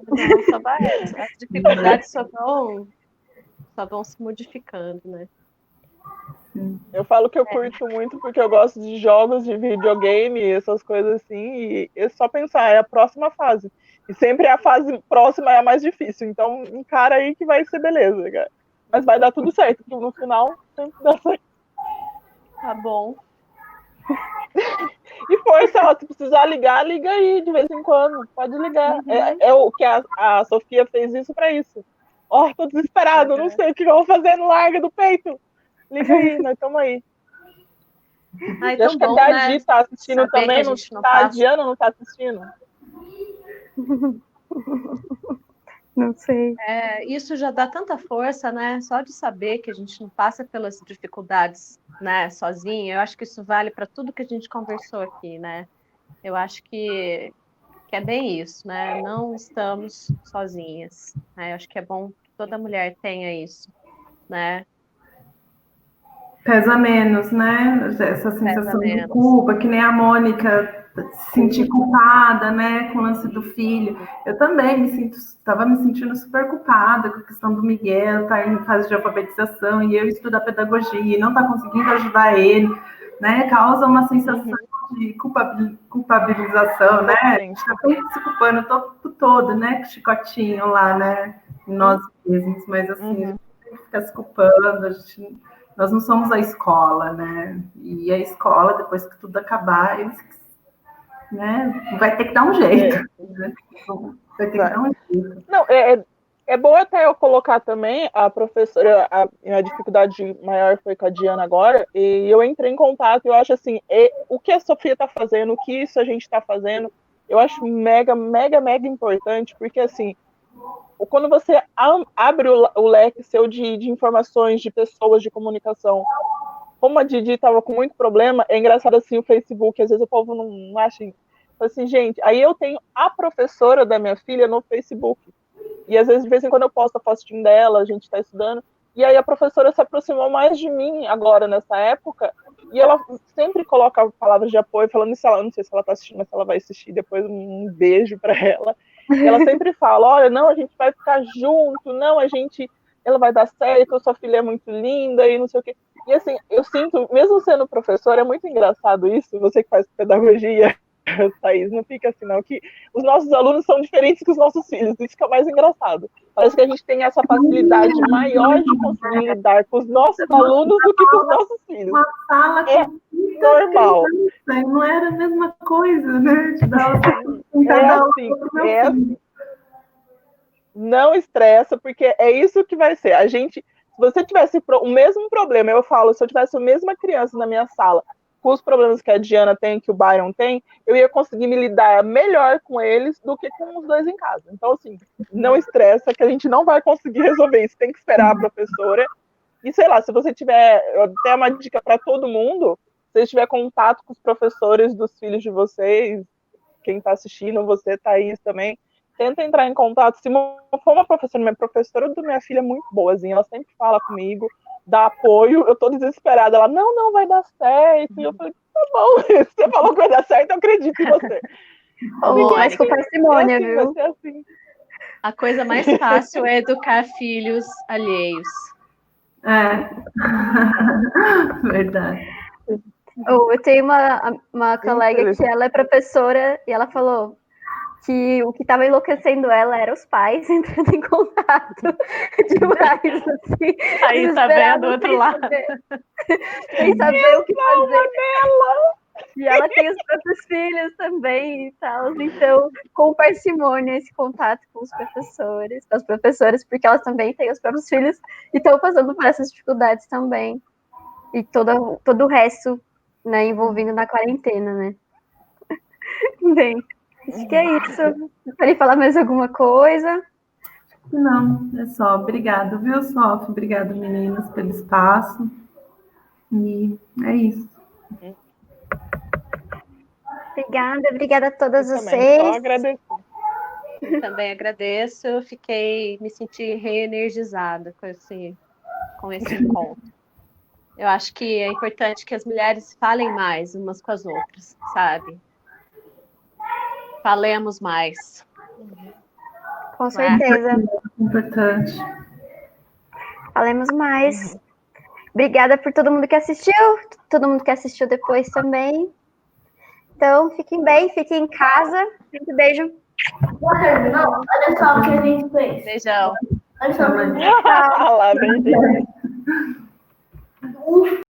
Não, só vai, as dificuldades só vão se modificando, né? Eu falo que eu curto muito porque eu gosto de jogos de videogame, essas coisas assim, e é só pensar, é a próxima fase. E sempre a fase próxima é a mais difícil, então encara aí que vai ser beleza, cara. Mas vai dar tudo certo, porque no final sempre dá certo. Tá bom. E força, ó, se precisar ligar, liga aí de vez em quando, pode ligar. Uhum. É o que a Sofia fez isso pra isso. Ó, tô desesperado, não sei o que eu vou fazer no larga do peito. Liga aí, nós estamos aí. Ah, Eu então acho que a bom, Dadi né? tá assistindo Saber que também, a não gente não tá? A passa. Diana não tá assistindo? Não sei. Isso já dá tanta força, né? Só de saber que a gente não passa pelas dificuldades, né, sozinha. Eu acho que isso vale para tudo que a gente conversou aqui, né? Eu acho que é bem isso, né? Não estamos sozinhas, né? Eu acho que é bom que toda mulher tenha isso, né? Pesa menos, né? Essa sensação de menos. culpa, que nem a Mônica se sentir culpada, né? Com o lance do filho. Eu também estava me sentindo super culpada com a questão do Miguel, tá em fase de alfabetização, e eu estudar pedagogia e não tá conseguindo ajudar ele, né? Causa uma sensação de culpabilização, né? A gente tá sempre se culpando o tempo todo, né? Com chicotinho lá, né? Em nós mesmos, mas assim, a gente fica se culpando, nós não somos a escola, né? E a escola, depois que tudo acabar, eles, né? Vai ter que dar um jeito. Né? Vai ter que dar um jeito. Não, é bom até eu colocar também a professora, a dificuldade maior foi com a Diana agora, e eu entrei em contato, eu acho assim, o que a Sofia tá fazendo, o que isso a gente tá fazendo, eu acho mega, mega, mega importante, porque assim, quando você abre o leque seu de informações, de pessoas, de comunicação, como a Didi estava com muito problema, é engraçado assim o Facebook, às vezes o povo não acha assim, gente, aí eu tenho a professora da minha filha no Facebook, e às vezes de vez em quando eu posto a fotinho dela, a gente está estudando, e aí a professora se aproximou mais de mim agora, nessa época, e ela sempre coloca palavras de apoio, falando isso, ela, não sei se ela está assistindo, mas se ela vai assistir, depois um beijo para ela. E ela sempre fala, olha, não, a gente vai ficar junto, não, ela vai dar certo, sua filha é muito linda e não sei o quê. E assim, eu sinto, mesmo sendo professora, é muito engraçado isso, você que faz pedagogia, Thaís, não fica assim não, que os nossos alunos são diferentes que os nossos filhos, isso que é mais engraçado. Parece que a gente tem essa facilidade maior de conseguir lidar com os nossos alunos do que com os nossos filhos. Uma sala é normal. Criança, não era a mesma coisa, né? Assim. Não estressa, porque é isso que vai ser. Se você tivesse o mesmo problema, eu falo, se eu tivesse a mesma criança na minha sala, com os problemas que a Diana tem, que o Byron tem, eu ia conseguir me lidar melhor com eles do que com os dois em casa. Então, assim, não estressa, que a gente não vai conseguir resolver isso. Tem que esperar a professora. E, sei lá, se você tiver, até uma dica para todo mundo, se você tiver contato com os professores dos filhos de vocês, quem está assistindo, você, Thaís, também, tenta entrar em contato. Se for uma professora, minha professora da minha filha é muito boazinha, ela sempre fala comigo, dá apoio, eu tô desesperada, ela, não, vai dar certo, e eu falei, tá bom, se você falou que vai dar certo, eu acredito em você. Mas com parcimônia, assim, viu? Assim. A coisa mais fácil é educar filhos alheios. Verdade. Eu tenho uma colega que ela é professora, e ela falou, que o que estava enlouquecendo ela era os pais entrando em contato demais, assim. Aí tá vendo do outro lado. Sem saber o que fazer. E ela tem os próprios filhos também e tal. Então, com parcimônia, esse contato com os professores, com as professoras, porque elas também têm os próprios filhos e estão passando por essas dificuldades também. E todo o resto, né, envolvido na quarentena, né? Bem, acho que é isso. Querem falar mais alguma coisa? Não, é só. Obrigado, viu, Sof? Obrigado, meninas, pelo espaço. E é isso. Obrigada a todas Eu também, vocês. só agradecer. Eu também agradeço, me senti reenergizada com esse encontro. Eu acho que é importante que as mulheres falem mais umas com as outras, sabe? Falemos mais. Com certeza. Importante. Falemos mais. Obrigada por todo mundo que assistiu, todo mundo que assistiu depois também. Então, fiquem bem, fiquem em casa. Muito beijo. Não, olha só o que a gente fez. Beijão. Olha só o que a gente Lá, beijinho. fez.